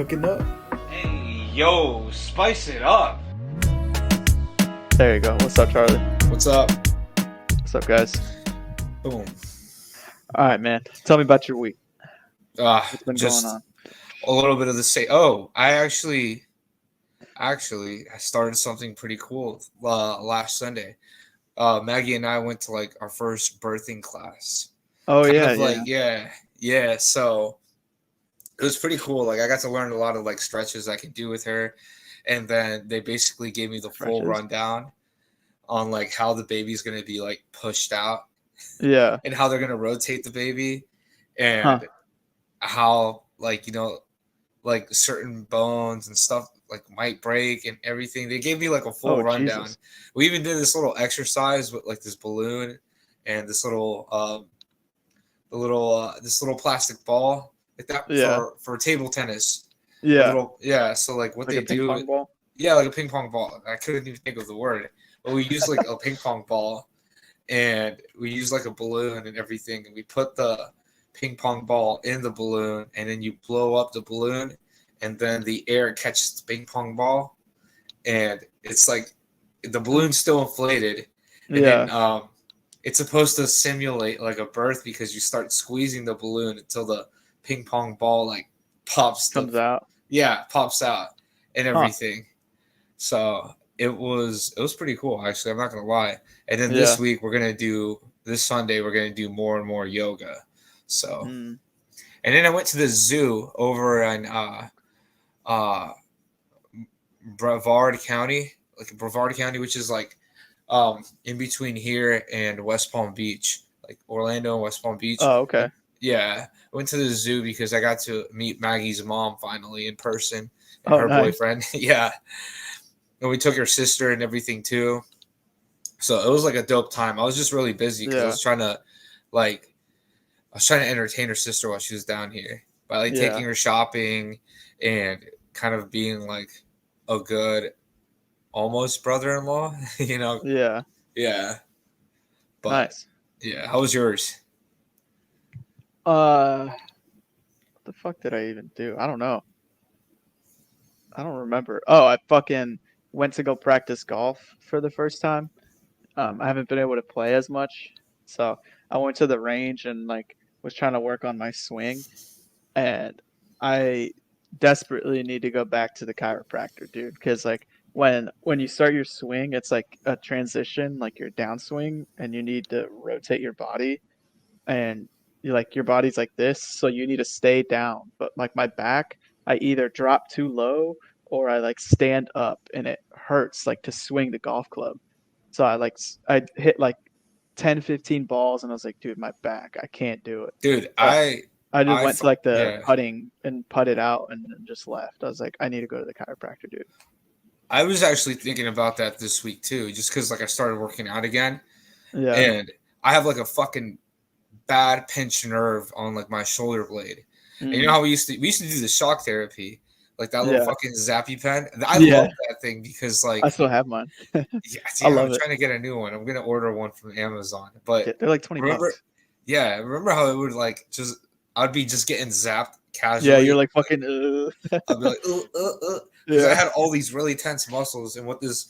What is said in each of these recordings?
cooking up. Hey, yo, spice it up. There you go. What's up, Charlie? What's up? What's up, guys? Boom. All right, man. Tell me about your week. What's been going Just on? a little bit of the same. Oh, I started something pretty cool last Sunday. Maggie and I went to like our first birthing class. Oh Kind yeah, of like yeah. yeah. So it was pretty cool. Like I got to learn a lot of like stretches I could do with her, and then they basically gave me the full Stretches. rundown on like how the baby's gonna be like pushed out Yeah. and how they're gonna rotate the baby Huh. and how like like certain bones and stuff like might break and everything. They gave me like a full Oh rundown. Jesus. We even did this little exercise with like this balloon and this little this little plastic ball like that Yeah. for table tennis. A Yeah. little yeah. So like what Like they a ping do, pong ball. yeah, like a ping pong ball. I couldn't even think of the word, but we used like a ping pong ball and we used like a balloon and everything, and we put the ping pong ball in the balloon, and then you blow up the balloon, and then the air catches the ping pong ball, and it's like the balloon's still inflated, and then Yeah. it's supposed to simulate like a birth because you start squeezing the balloon until the ping pong ball like Comes out. pops out and Huh. everything. So it was pretty cool actually. I'm not gonna lie. And then Yeah. this Sunday we're gonna do more and more yoga. So Mm. and then I went to the zoo over in uh Brevard County, like Brevard County, which is like in between here and West Palm Beach, like Orlando and West Palm Beach. Oh, okay. Yeah, I went to the zoo because I got to meet Maggie's mom finally in person and Oh, her nice. boyfriend. Yeah, and we took her sister and everything too. So it was like a dope time. I was just really busy because Yeah. like I was trying to entertain her sister while she was down here by like taking Yeah. her shopping and kind of being like a good almost brother-in-law, you know. Yeah. Yeah, but Nice. yeah, how was yours? What the fuck did I even do? I don't know. I don't remember. Oh, I fucking went to go practice golf for the first time. I haven't been able to play as much, so I went to the range and like was trying to work on my swing, and I desperately need to go back to the chiropractor, dude, because like when you start your swing, it's like a transition, like your downswing, and you need to rotate your body, and you like your body's like this, so you need to stay down. But like my back, I either drop too low or I like stand up, and it hurts like to swing the golf club. So I hit like 10, 15 balls, and I was like, dude, my back, I can't do it. Dude, So I just I went to like the yeah, putting and putted out and then just left. I was like, I need to go to the chiropractor, dude. I was actually thinking about that this week too, just because like I started working out again, Yeah. and I have like a fucking bad pinched nerve on like my shoulder blade. And you know Mm. how we used to do the shock therapy, like that little Yeah. fucking zappy pen. I love Yeah. that thing because I like still have mine. I yeah, I'm love it. trying to get a new one. I'm gonna order one from Amazon. But Yeah, they're like 20 remember, bucks. yeah, remember how it would like just I'd be just getting zapped Yeah, you're casually. like Like fucking I'd be like, because I yeah. had all these really tense muscles, and what this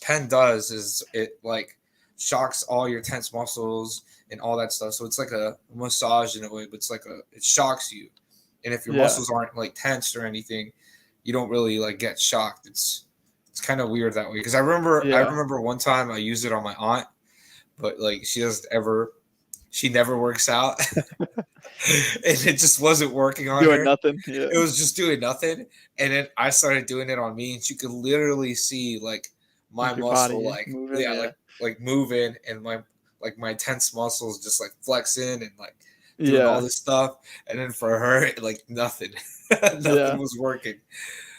pen does is it like shocks all your tense muscles and all that stuff. So it's like a massage in a way, but it's like it shocks you. And if your Yeah. muscles aren't like tensed or anything, you don't really like get shocked. It's kind of weird that way because I Yeah. remember one time I used it on my aunt, but like she never works out, and it just wasn't working on Doing her. nothing. Yeah. It was just doing nothing, and then I started doing it on me, and you could literally see like my Like your muscle body like moving. yeah Yeah. like moving, and my tense muscles just like flexing and like doing all Yeah. this stuff, and then for her like nothing. Nothing Yeah. was working.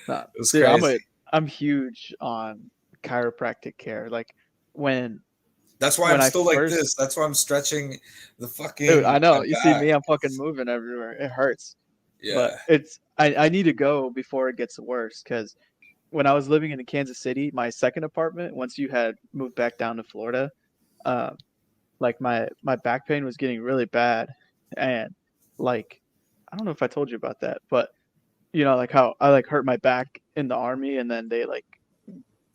Nah. It was Dude, crazy. I'm huge on chiropractic care. Like when That's why I'm when I still like first this. That's why I'm stretching the dude, fucking I my know. You see back. me, I'm fucking moving everywhere. It hurts. But Yeah. I need to go before it gets worse because when I was living in Kansas City, my second apartment, once you had moved back down to Florida, uh, like my back pain was getting really bad, and like I don't know if I told you about that, but you know, like how I like hurt my back in the army, and then they like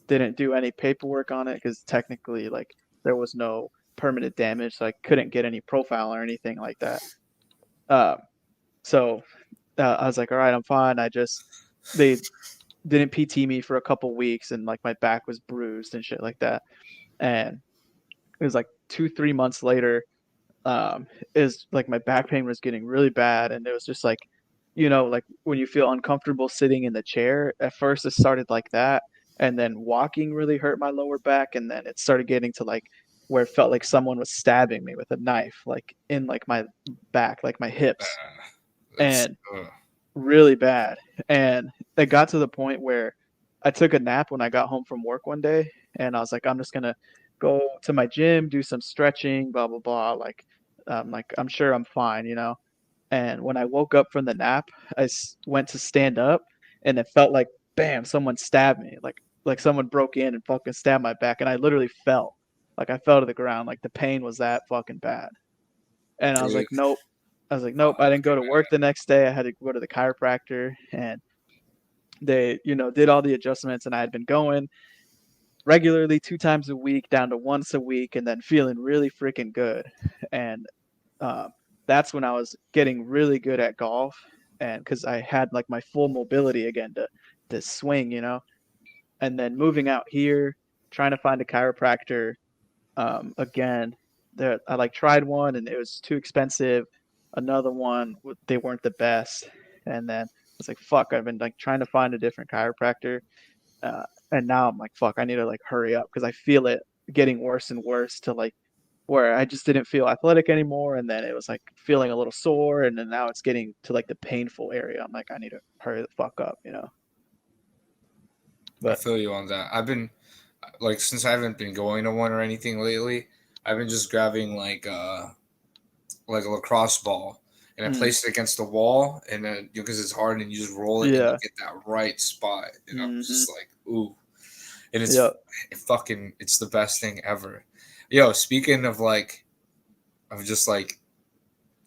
didn't do any paperwork on it because technically like there was no permanent damage, so I couldn't get any profile or anything like that. Um, so I was like, all right, I'm fine. They didn't PT me for a couple weeks, and like my back was bruised and shit like that. And it was like 2, 3 months later, is like my back pain was getting really bad, and it was just like, you know, like when you feel uncomfortable sitting in the chair. At first, it started like that, and then walking really hurt my lower back, and then it started getting to like where it felt like someone was stabbing me with a knife, like in like my back, like my hips, That's and really bad. And it got to the point where I took a nap when I got home from work one day, and I was like, I'm just gonna go to my gym, do some stretching, blah blah blah. Like I'm sure I'm fine, you know. And when I woke up from the nap, went to stand up, and it felt like bam, someone stabbed me, like someone broke in and fucking stabbed my back, and I literally fell, like I fell to the ground, like the pain was that fucking bad. And I was dude. like, nope. I was like, nope. I didn't go to work the next day. I had to go to the chiropractor, and they, you know, did all the adjustments, and I had been going regularly 2 times a week down to once a week, and then feeling really freaking good. And that's when I was getting really good at golf, and because I had like my full mobility again to swing, you know. And then moving out here, trying to find a chiropractor again. There, I like tried one and it was too expensive. Another one, they weren't the best. And then it's like, fuck, I've been like trying to find a different chiropractor. And now I'm like, fuck, I need to like hurry up because I feel it getting worse and worse to like where I just didn't feel athletic anymore. And then it was like feeling a little sore. And then now it's getting to like the painful area. I'm like, I need to hurry the fuck up, you know? I But feel you on that. I've been like since I haven't been going to one or anything lately, I've been just grabbing like a lacrosse ball and I mm, place it against the wall and then because it's hard and you just roll it and you yeah. get that right spot and I'm Hmm. just like ooh and Yep. it's the best thing ever. Yo, speaking of like of just like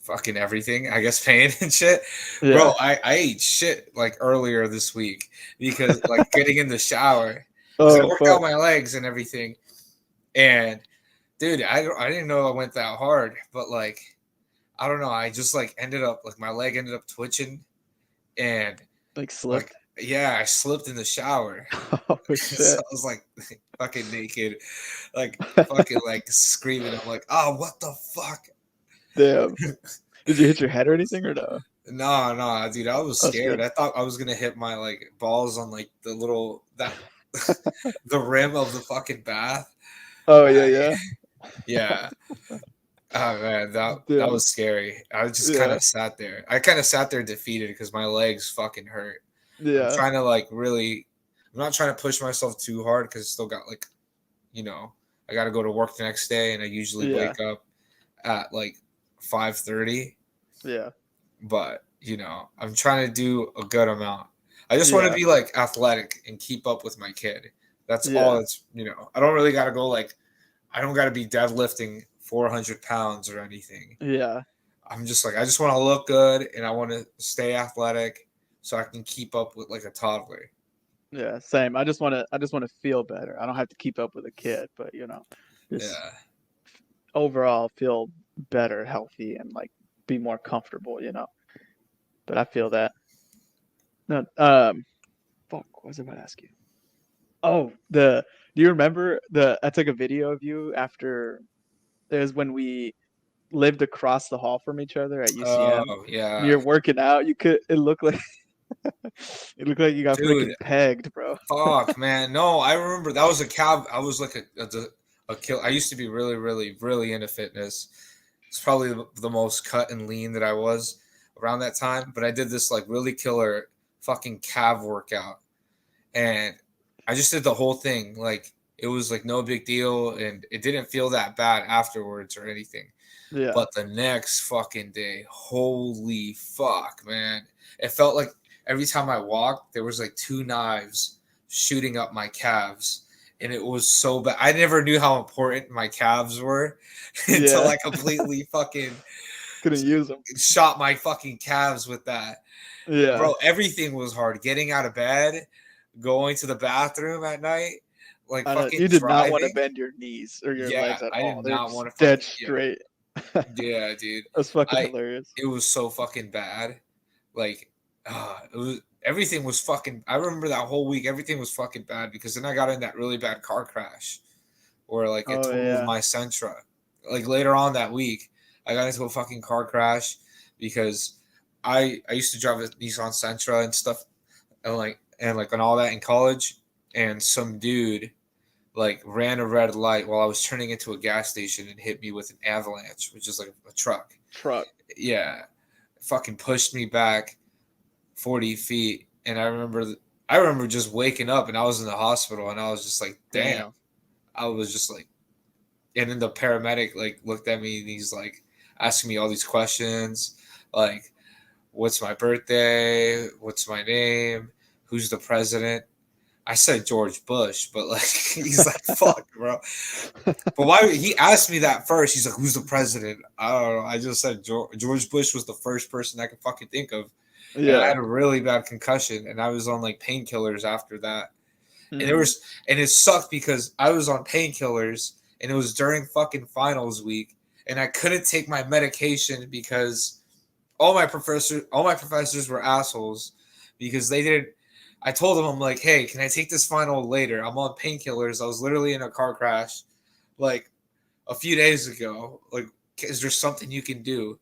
fucking everything, I guess pain and shit. Bro, Yeah. I ate shit like earlier this week because like getting in the shower because I Oh, worked out fuck. my legs and everything. And dude, I didn't know I went that hard, but like I don't know, I just like ended up like my leg ended up twitching and Like like slipped. yeah, I slipped in the shower. Oh, So shit. I was like fucking naked, like fucking like screaming. I'm like, oh, what the fuck? Damn. Did you hit your head or anything or no? No, no, dude, I was That's scared. good. I thought I was gonna hit my like balls on like the little that the rim of the fucking bath. Oh, yeah, I, yeah. yeah. Oh man, that Damn. was scary. I just kind Yeah. of sat there. I kind of sat there defeated because my legs fucking hurt. I'm Yeah. trying to like really. I'm not trying to push myself too hard because I still got like, I got to go to work the next day, and I usually Yeah. wake up at like 5:30. Yeah. But I'm trying to do a good amount. I just want to Yeah. be like athletic and keep up with my kid. That's all. Yeah. It's. I don't really got to go like. I don't got to be deadlifting 400 pounds or anything. Yeah. I'm just like I just want to look good and I want to stay athletic so I can keep up with like a toddler. Yeah. Same. I just want to feel better. I don't have to keep up with a kid, but you know, just Yeah. overall feel better, healthy, and like be more comfortable, you know. But I feel that. No, fuck, what was I about to ask you? Oh, do you remember I took a video of you after it was when we lived across the hall from each other at UCM. Oh yeah, You're working out. It looked like it looked like you got freaking dude. pegged, bro. Fuck, man. No, I remember that was a cab. I was like a kill. I used to be really, really, really into fitness. It's probably the most cut and lean that I was around that time. But I did this like really killer fucking calf workout, and I just did the whole thing. Like it was like no big deal, and it didn't feel that bad afterwards or anything. Yeah. But the next fucking day, holy fuck, man. It felt like every time I walked, there was like two knives shooting up my calves. And it was so bad. I never knew how important my calves were until Yeah. I completely fucking Couldn't use them. shot my fucking calves with that. Yeah. Bro, everything was hard. Getting out of bed, going to the bathroom at night, like I know, fucking you did not want to driving. bend your knees or your Yeah, legs at I did all. They're not just want to dead fucking yeah, straight. yeah, dude. That's fucking I hilarious. It was so fucking bad. Like, it was everything was fucking. I remember that whole week, everything was fucking bad because then I got in that really bad car crash where like it Oh totaled yeah. my Sentra. Like later on that week, I got into a fucking car crash because I used to drive a Nissan Sentra and stuff and all that in college, and some dude like ran a red light while I was turning into a gas station and hit me with an avalanche, which is like a truck. Truck. Yeah, fucking pushed me back 40 feet, and I remember just waking up and I was in the hospital and I was just like, damn. Damn. I was just like, and then the paramedic like looked at me and he's like asking me all these questions, like, what's my birthday? What's my name? Who's the president? I said George Bush, but like he's like, fuck, bro. But why he asked me that first? He's like, who's the president? I don't know. I just said George Bush was the first person I could fucking think of. And I Yeah. had a really bad concussion, and I was on like painkillers after that. And Mhm. it sucked because I was on painkillers, and it was during fucking finals week, and I couldn't take my medication because all my professors were assholes because they didn't. I told them, I'm like, hey, can I take this final later? I'm on painkillers. I was literally in a car crash like a few days ago. Like, is there something you can do?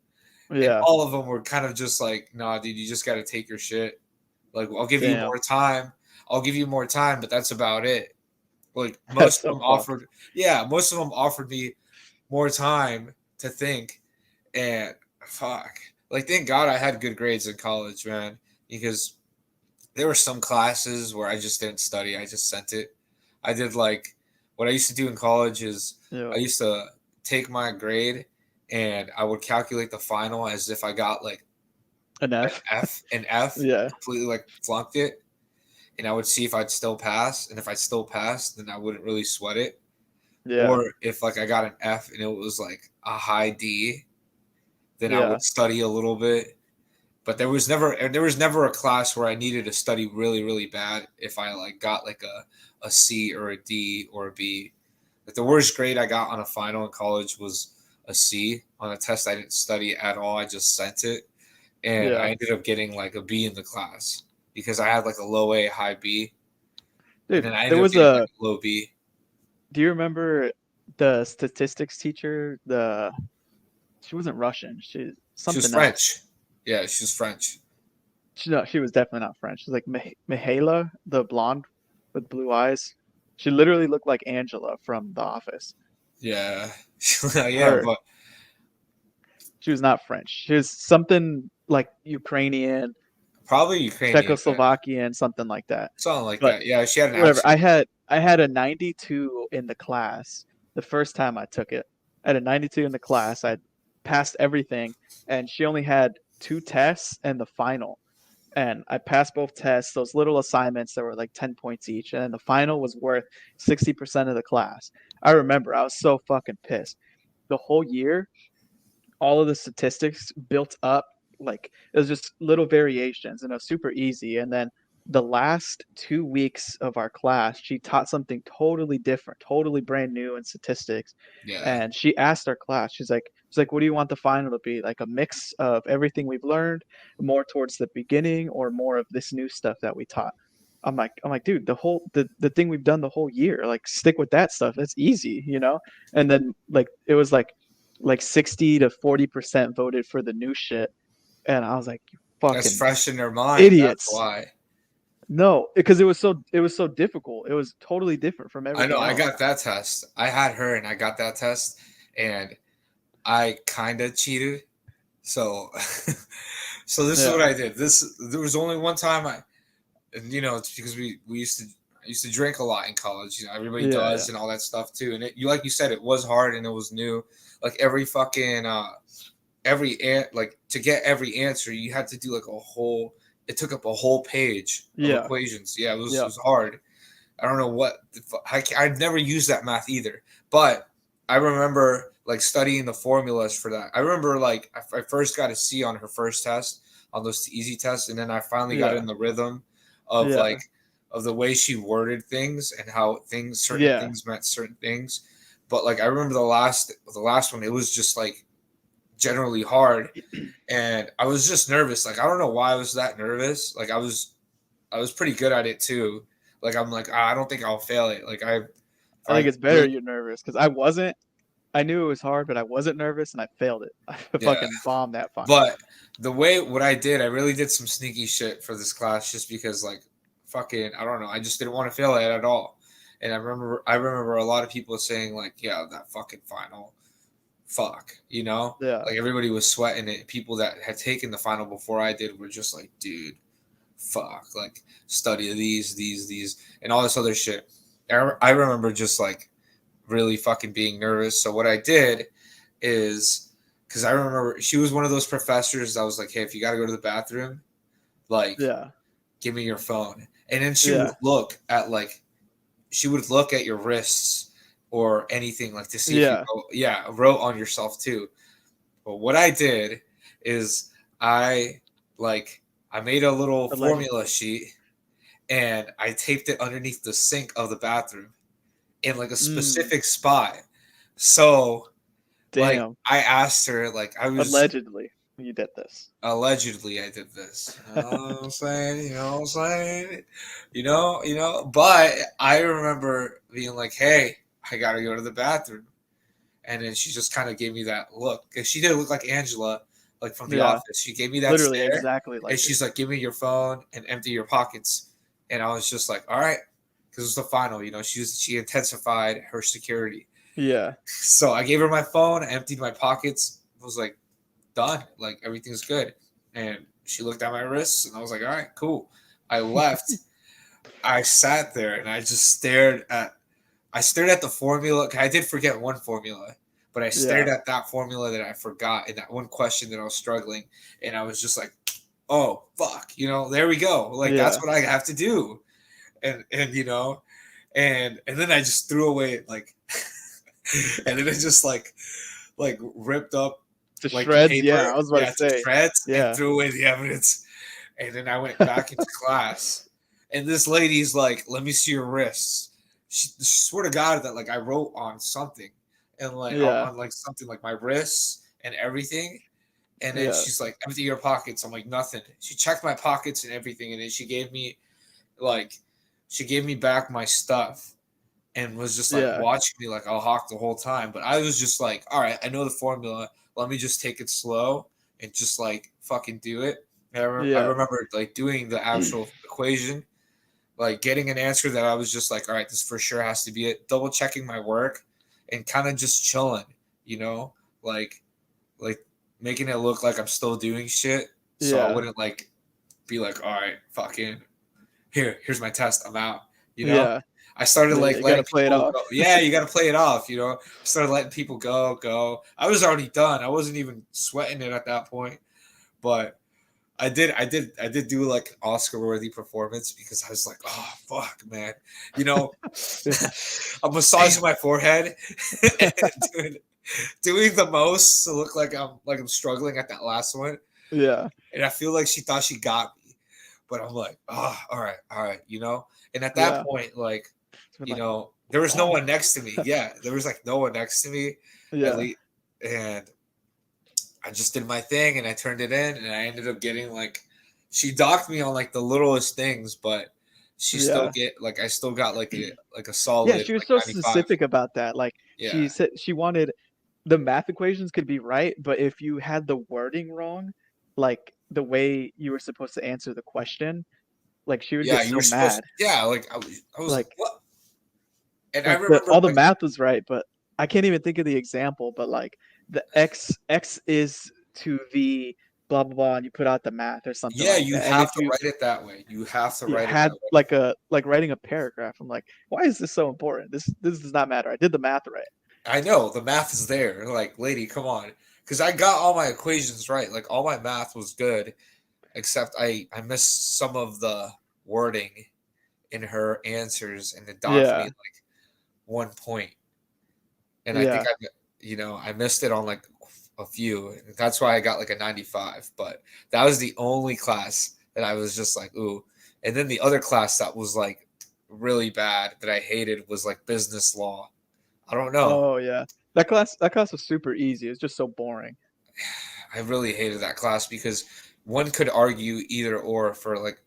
And Yeah. all of them were kind of just like, nah, dude, you just got to take your shit. Like, I'll give you Damn. more time. I'll give you more time, but that's about it. Like, That's most of so them fucked. most of them offered me more time to think. And fuck. Like, thank God I had good grades in college, man, because there were some classes where I just didn't study. I just sent it. I did like what I used to do in college is Yeah. I used to take my grade and I would calculate the final as if I got like An F. an F, Yeah. completely like flunked it, and I would see if I'd still pass. And if I still passed, then I wouldn't really sweat it. Yeah. Or if like I got an F and it was like a high D, then I Yeah. would study a little bit. But there was never a class where I needed to study really really bad if I like got like a C or a D or a B. Like the worst grade I got on a final in college was a C on a test I didn't study at all. I just sent it, and Yeah. I ended up getting like a B in the class because I had like a low A, high B, and Dude, then I there ended up was getting like a a low B. do you remember the statistics teacher? She wasn't Russian. She She was something else. French. Yeah, she was French. No, she was definitely not French. She's like Mihaela, the blonde with blue eyes. She literally looked like Angela from The Office. Yeah, yeah, Her. but She was not French. She was something like Ukrainian, probably Ukrainian. Yeah. Czechoslovakian, something like that. Something like But that. Yeah, she had an whatever. accent. I had a 92 in the class the first time I took it. I had a 92 in the class. I passed everything, and she only had 2 tests and the final. And I passed both tests, those little assignments that were like 10 points each, and then the final was worth 60% of the class. I remember I was so fucking pissed. The whole year, all of the statistics built up like it was just little variations and it was super easy. And then the last 2 weeks of our class, she taught something totally different, totally brand new in statistics. Yeah, And she asked our class, she's like, what do you want the final to be? Like a mix of everything we've learned, more towards the beginning, or more of this new stuff that we taught? I'm like, dude, the thing we've done the whole year, like stick with that stuff. That's easy, you know? And then like it was like 60 to 40% voted for the new shit. And I was like, you that's fucking fresh in their mind. That's idiots. why. No, because it was so difficult. It was totally different from I know. everything I else. got that test. I had her, and I got that test, and I kind of cheated. So, so this is Yeah. what I did. There was only one time and it's because I used to drink a lot in college. Everybody Yeah, does yeah. and all that stuff too. And like you said, it was hard and it was new. Like every fucking like to get every answer, you had to do like a whole. It took up a whole page of Yeah. equations. Yeah, it Yeah. was hard. I don't know I've never used that math either, but I remember like studying the formulas for that. I remember like I first got a C on her first test. on those easy tests, and then I finally got Yeah. in the rhythm of Yeah. of the way she worded things and how certain Yeah. things meant certain things. But like I remember the last one, it was just like generally hard, and I was just nervous. Like I don't know why I was that nervous. Like I was pretty good at it too. Like I'm like, I don't think I'll fail it. Like I think I it's better really, you're nervous because I wasn't. I knew it was hard, but I wasn't nervous and I failed it. I yeah. fucking bombed that final. But what I did, I really did some sneaky shit for this class just because like fucking I don't know, I just didn't want to fail it at all. And I remember a lot of people saying like, yeah, that fucking final, fuck, you know? Yeah. Like everybody was sweating it. People that had taken the final before I did were just like, dude, fuck, like study these, and all this other shit. I remember just like really fucking being nervous. So what I did is because I remember she was one of those professors that was like, hey, if you got to go to the bathroom, like, Yeah. give me your phone. And then she Yeah. would look at your wrists or anything like to see if you Yeah. wrote on yourself too. But what I did is I I made a little formula Allegedly. sheet and I taped it underneath the sink of the bathroom in like a Mm. specific spot. So like Damn. I asked her, like I was Allegedly, you did this. allegedly I did this. You know what I'm saying? You know what I'm saying? But I remember being like, hey, I gotta go to the bathroom. And then she just kind of gave me that look. Because she did look like Angela, like from the Yeah. office. She gave me that Literally stare exactly and like her. she's like, give me your phone and empty your pockets. And I was just like, all right. Because it was the final, she intensified her security. Yeah. So I gave her my phone, I emptied my pockets, was like, done. Like everything's good. And she looked at my wrists and I was like, all right, cool. I left. I sat there and I stared at the formula. I did forget one formula, but I stared Yeah. at that formula that I forgot in that one question that I was struggling. And I was just like, oh fuck, there we go. Like that's Yeah. what I have to do. And then I just threw away like and then it just like ripped up To like the shreds. Yeah. paper, I was about yeah, to to say. shreds and Yeah. threw away the evidence. And then I went back into class, and this lady's like, "Let me see your wrists." She swear to God that like I wrote on something, and like Yeah. on like something like my wrists and everything. And then Yeah. she's like, "Empty your pockets." I'm like, "Nothing." She checked my pockets and everything, and then like she gave me back my stuff and was just like Yeah. watching me like I'll hawk the whole time. But I was just like, all right, I know the formula. Let me just take it slow and just like fucking do it. And I Yeah. remember like doing the actual equation, like getting an answer that I was just like, all right, this for sure has to be it. Double checking my work and kind of just chilling, you know, like like making it look like I'm still doing shit. So I Yeah. wouldn't like be like, all right, fucking here's my test. I'm out. You know, Yeah. I started Yeah. like You gotta letting play it people off. go. Yeah, you got to play it off. Started letting people go. I was already done. I wasn't even sweating it at that point, but I did do like an Oscar worthy performance because I was like, oh fuck, man, you know, I'm massaging my forehead and doing the most to look like I'm struggling at that last one, Yeah. and I feel like she thought she got me, but I'm like, oh, all right, and at that Yeah. point, like, It's been like, there was no oh. one next to me. Yeah, there was like no one next to me, at Yeah. least, and I just did my thing and I turned it in and I ended up getting like she docked me on like the littlest things, but Yeah. I still got like a Yeah, solid she was like so 95. specific about that. Like Yeah. she said she wanted the math equations could be right, but if you had the wording wrong, like the way you were supposed to answer the question, like she would Yeah, get you were so supposed mad. yeah, like I was like, Like what? And I like the remember all the like math was right, but I can't even think of the example, but like the x is to the blah blah blah and you put out the math or something yeah, like you that. And have if to you write it that way. You have to you write it had that way. like writing a paragraph, I'm like, why is this so important? This does not matter. I did the math right. I know the math is there. Like, lady, come on. Because I got all my equations right. Like all my math was good, except I missed some of the wording in her answers and it docked me Yeah. like 1 point. And I think Yeah. I missed it on like a few. That's why I got like a 95. But that was the only class that I was just like, ooh. And then the other class that was like really bad that I hated was like business law. I don't know. Oh yeah, that class was super easy. It's just so boring. I really hated that class because one could argue either or for like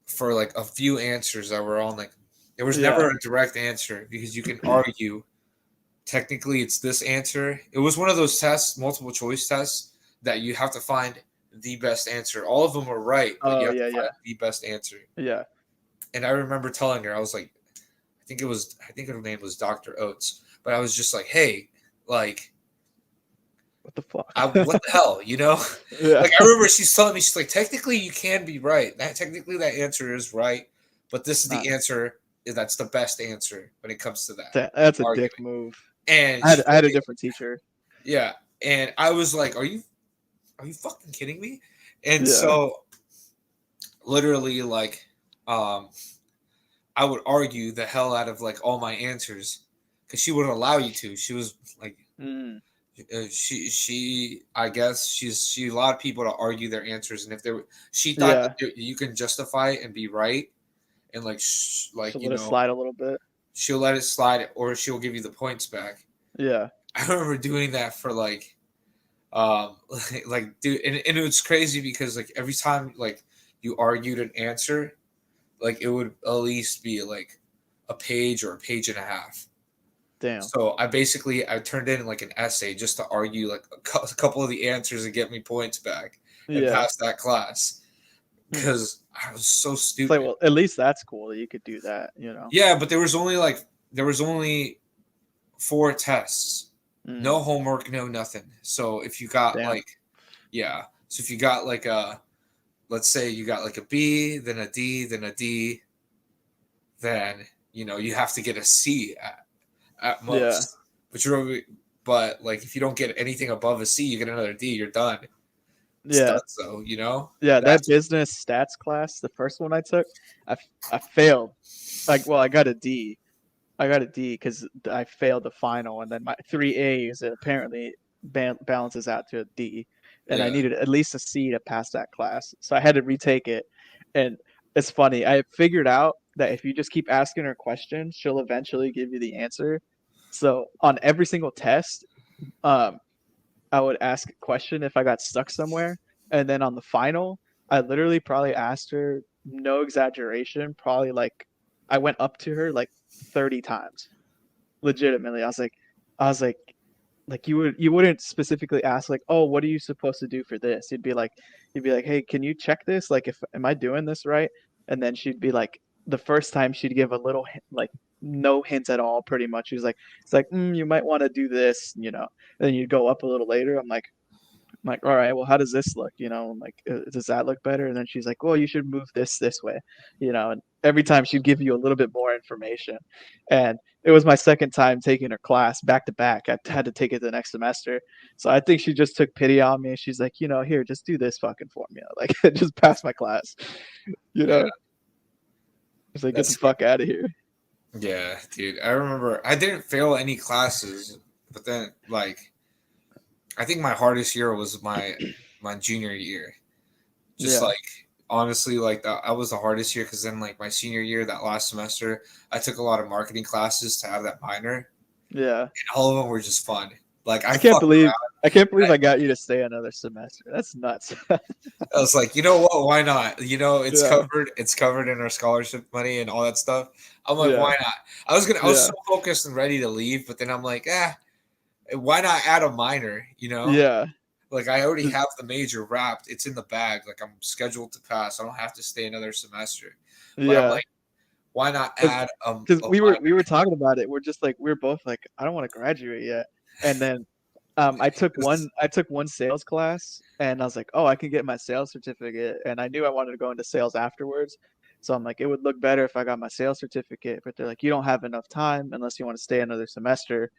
for like a few answers that were on like there was Yeah. never a direct answer because you can argue technically it's this answer. It was one of those tests, multiple choice tests, that you have to find the best answer. All of them are right, but you Oh have yeah, to find yeah, the best answer. yeah. And I remember telling her, I was like, I think her name was Dr. Oates, but I was just like, hey, like, What the fuck? what the hell, you know? Yeah. Like I remember she's telling me, she's like, technically you can be right. That technically that answer is right, but this is the Nice. answer. That's the best answer when it comes to that That's a argument. dick move. And I had a different teacher. yeah, and I was like, are you fucking kidding me? And Yeah. so literally like um I would argue the hell out of like all my answers because she wouldn't allow you to. She was like Mm, she I guess she allowed people to argue their answers, and if they she thought yeah. that you can justify it and be right, and like like She'll you let it know slide a little bit. she'll let it slide or she'll give you the points back. Yeah. I remember doing that for like like dude, and it was crazy because like every time like you argued an answer, like it would at least be like a page or a page and a half. Damn. So I turned in like an essay just to argue like a couple of the answers and get me points back and Yeah. pass that class Hmm. because I was so It's like, stupid. well, at least that's cool that you could do that. Yeah, but there was only 4 tests, Mm, no homework, no nothing. So if you got damn. like yeah, so if you got like a let's say you got like a B, then a D, then a D, then you have to get a C at Yeah. most. But like if you don't get anything above a C, you get another D, you're done. It's done. Yeah. So Yeah. That that's business stats class, the first one I took, I failed. Like, well, I got a D. I got a D because I failed the final, and then my 3 A's it apparently balances out to a D, and I yeah, needed at least a C to pass that class. So I had to retake it, and it's funny. I figured out that if you just keep asking her questions, she'll eventually give you the answer. So on every single test, um, I would ask a question if I got stuck somewhere, and then on the final, I literally probably asked her, no exaggeration, probably like I went up to her like 30 times. Legitimately, I was like you wouldn't specifically ask like, oh, what are you supposed to do for this? You'd be like, hey, can you check this? Like, if am I doing this right? And then she'd be like, the first time she'd give a little like no hint at all, pretty much. She was like, it's like, you might want to do this. And then you'd go up a little later. I'm like, all right, well, how does this look? I'm like, does that look better? And then she's like, well, you should move this way. And every time she'd give you a little bit more information. And it was my second time taking her class back to back. I had to take it the next semester. So I think she just took pity on me. She's like, here, just do this fucking for me. Like, just pass my class. You yeah. know, She's like, get the That's fuck out of here. yeah, dude. I remember I didn't fail any classes, but then like I think my hardest year was my junior year. Just Yeah. like honestly, like that was the hardest year because then like my senior year, that last semester, I took a lot of marketing classes to have that minor, and Yeah. all of them were just fun. Like I I can't fucked believe around. I can't believe I got you to stay another semester. That's nuts. I was like, you know what? Why not? It's Yeah. covered. It's covered in our scholarship money and all that stuff. I'm like, Yeah. why not? I was Yeah. so focused and ready to leave, but then I'm like, why not add a minor? Yeah. Like I already Just- have the major wrapped. It's in the bag. Like I'm scheduled to pass. I don't have to stay another semester. But I'm Yeah. like, why not add Because a we were talking about it. We're just like we are both like, I don't want to graduate yet. And then I took one sales class, and I was like, oh, I can get my sales certificate. And I knew I wanted to go into sales afterwards. So I'm like, it would look better if I got my sales certificate. But they're like, you don't have enough time unless you want to stay another semester.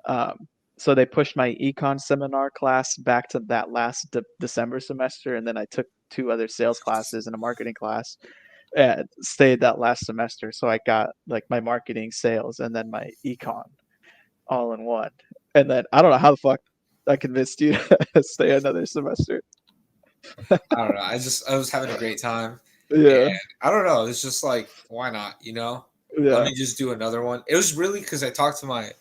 Um, so they pushed my econ seminar class back to that last December semester, and then I took 2 other sales classes and a marketing class, and stayed that last semester. So I got like my marketing, sales, and then my econ all in one. And then I don't know how the fuck I convinced you to stay another semester. I don't know. I was having a great time. And Yeah, I don't know. It's just like, why not? Let yeah, me just do another one. It was really because I talked to like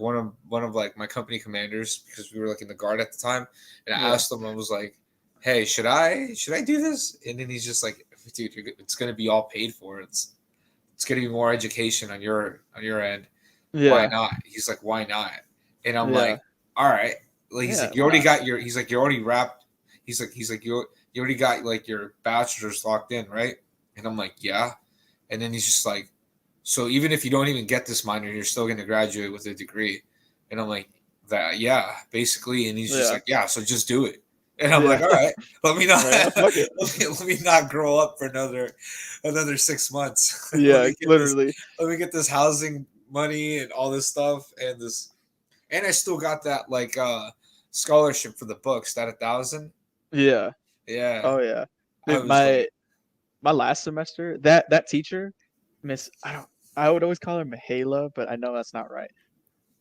one of like my company commanders because we were like in the guard at the time, and I yeah, asked him. I was like, "Hey, should I do this?" And then he's just like, "Dude, it's gonna be all paid for. It's gonna be more education on your end. Why yeah, not?" He's like, "Why not?" And I'm yeah, like, "All right." Like he's yeah. like, "You Why already not? got your." He's like, "You already wrapped." He's like, you already got like your bachelor's locked in, right?" And I'm like, "Yeah." And then he's just like, "So even if you don't even get this minor, you're still going to graduate with a degree." And I'm like, "That yeah, basically." And he's just Yeah, like, "Yeah, so just do it." And I'm yeah. like, "All right, let me not Like, oh, fuck it. let me not grow up for another 6 months. Yeah, literally. Let me get this housing money and all this stuff and this, and I still got that like scholarship for the books, that 1,000. Yeah. Yeah, Oh yeah. I Dude, was like, my last semester, that teacher, Miss I would always call her Mihaela, but I know that's not right.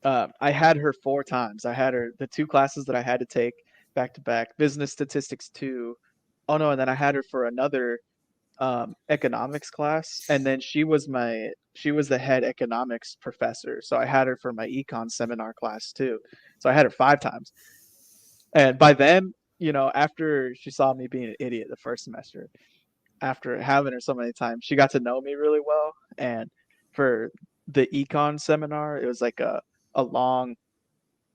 I had her 4 times. I had her the 2 classes that I had to take back to back, business statistics 2. Oh no, and then I had her for another economics class, and then she was the head economics professor. So I had her for my econ seminar class too. So I had her 5 times. And by then, after she saw me being an idiot the first semester, after having her so many times, she got to know me really well. And for the econ seminar, it was like a long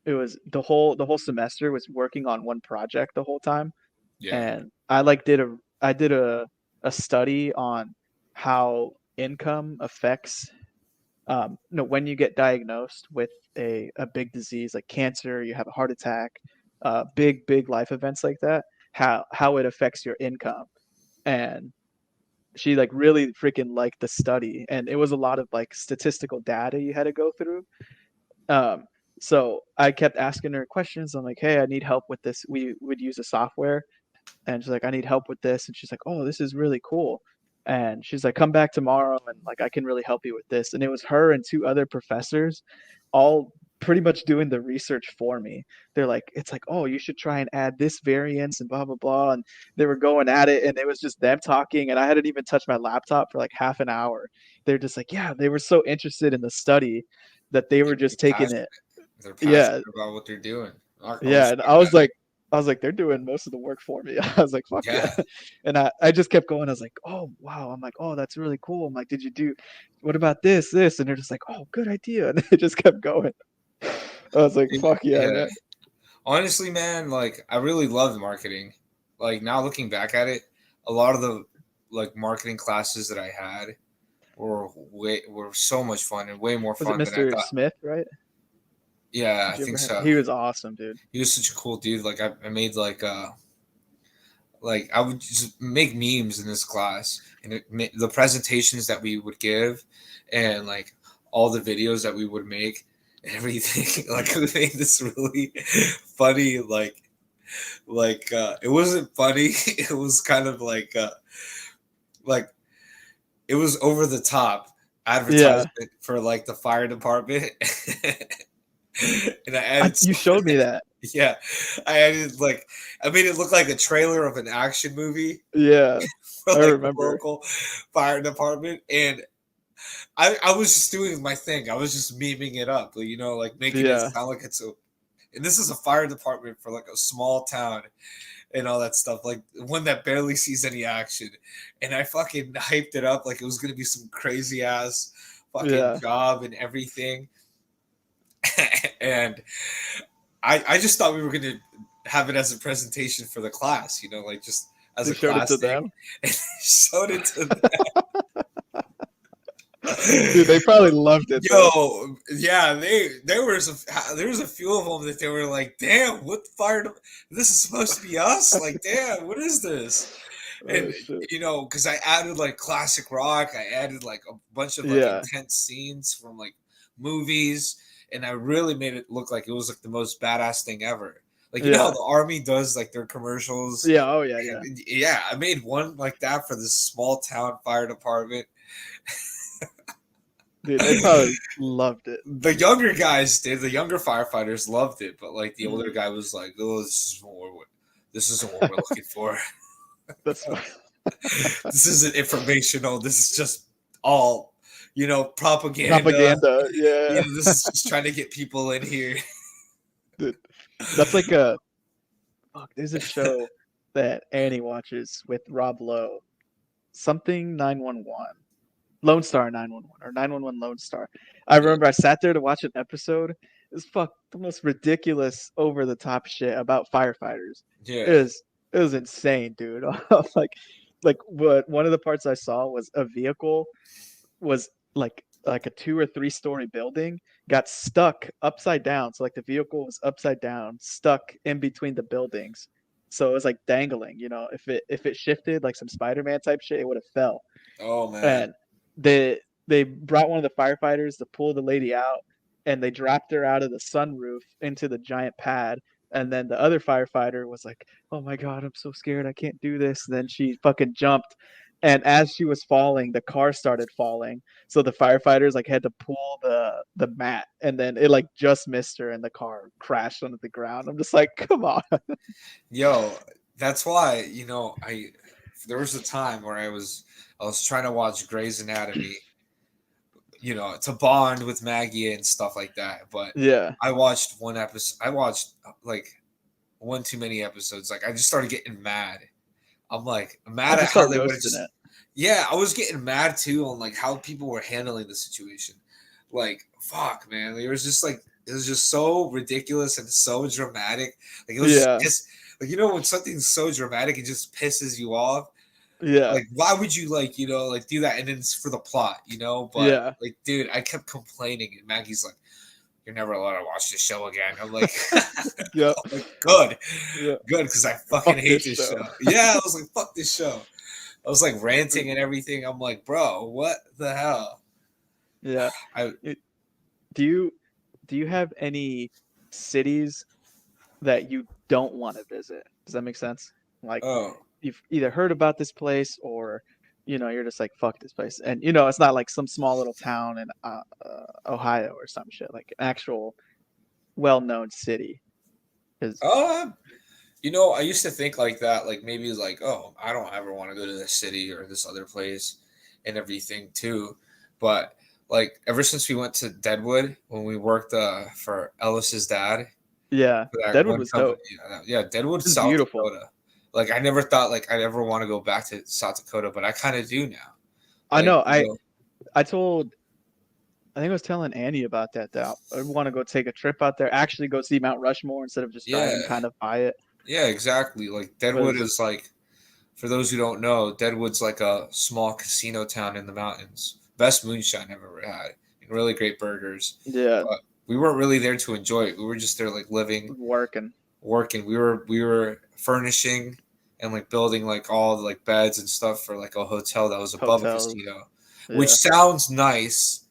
it was the whole semester was working on one project the whole time. yeah, And I did a study on how income affects when you get diagnosed with a big disease like cancer, you have a heart attack, big life events like that, how it affects your income. And she like really freaking liked the study, and it was a lot of like statistical data you had to go through. um, so I kept asking her questions. I'm like, hey, I need help with this. We would use a software, and she's like, I need help with this. And she's like, oh, this is really cool. And she's like, come back tomorrow, and like I can really help you with this. And it was her and 2 other professors, all pretty much doing the research for me. They're like, it's like, oh, you should try and add this variance and blah blah blah. And they were going at it, and it was just them talking, and I hadn't even touched my laptop for like half an hour. They're just like, yeah, they were so interested in the study that they were they're just taking passionate. it. They're Yeah, passionate about what they're doing. I yeah, and respect that. I was like, they're doing most of the work for me. I was like, fuck yeah. Yeah, And I just kept going. I was like, oh wow. I'm like, oh, that's really cool. I'm like, did you do what about this? And they're just like, oh, good idea. And they just kept going. I was like, fuck yeah, yeah. man. Honestly, man, like I really loved marketing. Like now looking back at it, a lot of the like marketing classes that I had were so much fun and way more Was it fun than I Mr. thought. Smith, right? Yeah, I Did you ever think have so. he was awesome, dude. He was such a cool dude. Like I made like I would just make memes in this class, and the presentations that we would give, and like all the videos that we would make, and everything. Like we made this really funny, it wasn't funny. It was kind of like it was over the top Yeah. advertisement for like the fire department, and I added You showed me that. yeah, I added like I made it look like a trailer of an action movie Yeah. for I like the remember. local fire department, and I was just doing my thing. I was just memeing it up, like making it Yeah. sound like it's a. And this is a fire department for like a small town and all that stuff, like one that barely sees any action. And I fucking hyped it up like it was gonna be some crazy ass fucking Yeah. job and everything. And I just thought we were gonna have it as a presentation for the class, like just as You a showed it class to thing. them. And I showed it to them. Dude, they probably loved it though. Yo, yeah, there was a few of them that they were like, "Damn, what fire? This is supposed to be us? Like, damn, what is this?" Oh And shit. because I added like classic rock, I added like a bunch of like Yeah. intense scenes from like movies, and I really made it look like it was like the most badass thing ever. Like how Yeah. the army does like their commercials. Yeah. Oh yeah. Yeah. And yeah, I made one like that for this small town fire department. Dude, they probably loved it. The younger guys did. The younger firefighters loved it, but like the older Mhm. guy was like, "Oh, this isn't what we're looking for. That's This isn't informational. This is just all, propaganda. propaganda. Yeah. This is just trying to get people in here." Dude, that's like a fuck. There's a show that Annie watches with Rob Lowe. Something 911. Lone Star 911 or 911 Lone Star. I remember I sat there to watch an episode. It's the most ridiculous, over the top shit about firefighters. It Yeah. was it was insane, dude. like what one of the parts I saw was a vehicle was like a 2 or 3 story building got stuck upside down. So like the vehicle was upside down, stuck in between the buildings. So it was like dangling, if it shifted like some Spider-Man type shit, it would have fell. Oh man. And they brought one of the firefighters to pull the lady out, and they dropped her out of the sunroof into the giant pad. And then the other firefighter was like, "Oh my god, I'm so scared, I can't do this." And then she fucking jumped, and as she was falling, the car started falling. So the firefighters like had to pull the mat, and then it like just missed her, and the car crashed onto the ground. I'm just like, come on. Yo, that's why, there was a time where I was trying to watch Grey's Anatomy, to bond with Maggie and stuff like that. But Yeah, I watched one episode. I watched like one too many episodes. Like I just started getting mad. I'm like I mad at just how start they would roasting just. it. Yeah, I was getting mad too on like how people were handling the situation. Like fuck, man. It was just so ridiculous and so dramatic. Like it was Yeah, just like when something's so dramatic, it just pisses you off. yeah, Like why would you like do that, and then it's for the plot, but yeah, like dude, I kept complaining and Maggie's like, "You're never allowed to watch this show again." I'm like, yeah, I'm like good, yeah. good, because I fucking Fuck hate this this show. show. Yeah, I was like, fuck this show. I was like ranting Mm, and everything. I'm like, bro, what the hell? yeah. I It, do you do you have any cities that you don't want to visit? Does that make sense? Like oh you've either heard about this place, or you're just like, fuck this place. And it's not like some small little town in Ohio or some shit, like an actual well-known city is. oh I used to think like that, like maybe it's like, oh, I don't ever want to go to this city or this other place and everything too. But like ever since we went to Deadwood when we worked for Ellis's dad Yeah, for that Deadwood one was company, dope. yeah, Deadwood, It's South beautiful. Dakota. Like I never thought like I'd ever want to go back to South Dakota, but I kind of do now. I Like know. I think I was telling Annie about that I want to go take a trip out there, actually go see Mount Rushmore instead of just driving yeah, kind of by it. yeah, exactly. Like Deadwood Because is like, for those who don't know, Deadwood's like a small casino town in the mountains. Best moonshine I've ever had, and really great burgers. yeah, But we weren't really there to enjoy it. We were just there like living, working working. We were furnishing and like building like all the like beds and stuff for like a hotel that was above a hotels. casino, which Yeah, sounds nice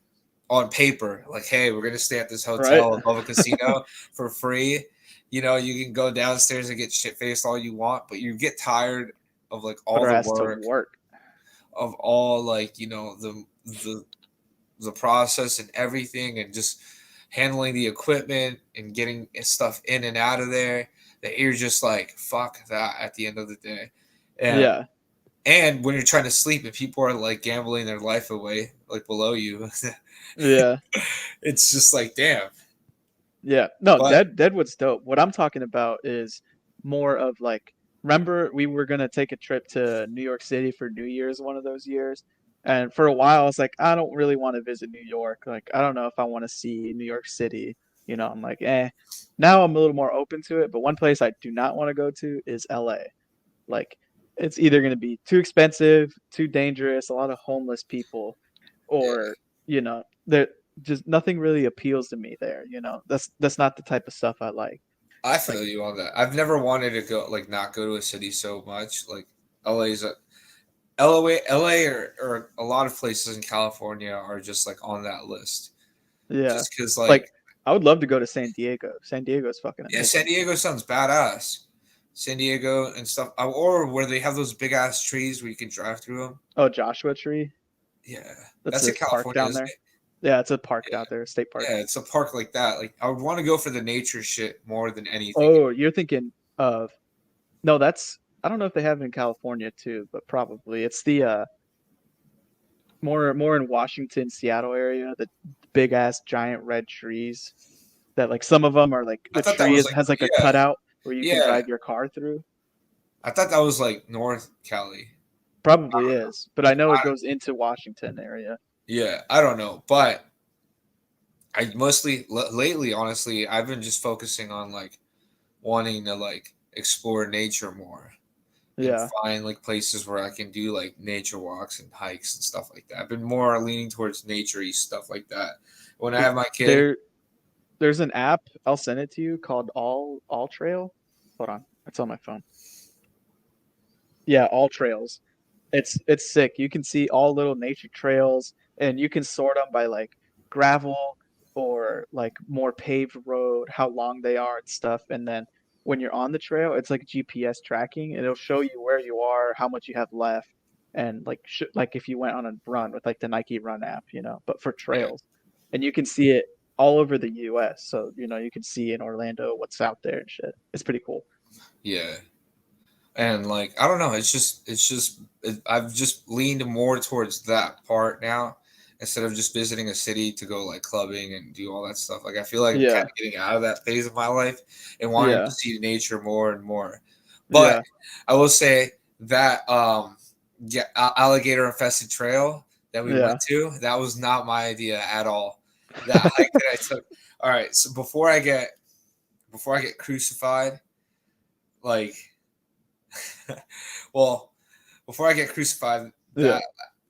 on paper. Like, hey, we're gonna stay at this right. hotel above a casino for free. You can go downstairs and get shit faced all you want, but you get tired of like But all our the ass to work, work. of all like the process and everything, and just handling the equipment and getting stuff in and out of there, that you're just like, fuck that at the end of the day. and Yeah, and when you're trying to sleep and people are like gambling their life away like below you, yeah, it's just like damn. yeah. No, But Deadwood's dope. What I'm talking about is more of like, remember we were gonna take a trip to New York City for New Year's one of those years, and for a while I was like, I don't really want to visit New York. Like, I don't know if I want to see New York City. I'm like, eh. Now I'm a little more open to it, but one place I do not want to go to is LA. Like, it's either going to be too expensive, too dangerous, a lot of homeless people, yeah, or there just nothing really appeals to me there. That's not the type of stuff I like. I Like, feel you on that. I've never wanted to go like not go to a city so much. Like LA's a LA or a lot of places in California are just like on that list. yeah, Just because like like I would love to go to San Diego. San Diego is fucking yeah, San amazing. Diego sounds badass. San Diego and stuff, or where they have those big ass trees where you can drive through them. Oh, Joshua Tree. Yeah, That's that's in this park California, down isn't there. it? Yeah, it's a park Yeah. out there, state park. Yeah, it's a park like that. Like I would want to go for the nature shit more than anything. Oh, you're thinking of no, that's I don't know if they have it in California too, but probably. It's the more in Washington, Seattle area, the big ass giant red trees that like some of them are like I the thought that tree was is like has like a yeah, cutout where you can yeah. drive your car through. I thought that was like North Cali. Probably is, but I know it I, goes into Washington area. yeah, I don't know, but I mostly lately, honestly, I've been just focusing on like wanting to like explore nature more and Yeah. find like places where I can do like nature walks and hikes and stuff like that. I've been more leaning towards naturey stuff like that. When I have my kid, There there's an app, I'll send it to you called All Trail. Hold on. It's on my phone. Yeah, All Trails. It's sick. You can see all little nature trails and you can sort them by like gravel or like more paved road, how long they are and stuff. And then when you're on the trail, it's like GPS tracking and it'll show you where you are, how much you have left, and like like if you went on a run with like the Nike Run app, but for yeah, trails. And you can see it all over the US. So, you can see in Orlando what's out there and shit. It's pretty cool. yeah. And like I don't know, I've just leaned more towards that part now instead of just visiting a city to go like clubbing and do all that stuff. Like I feel like I'm kind Yeah. of getting out of that phase of my life and wanting to Yeah. see nature more and more. But Yeah. I will say that yeah, alligator infested trail that we went Yeah. to, that was not my idea at all. That hike that I took. All right, so before I get crucified, like well, before I get crucified, Yeah. that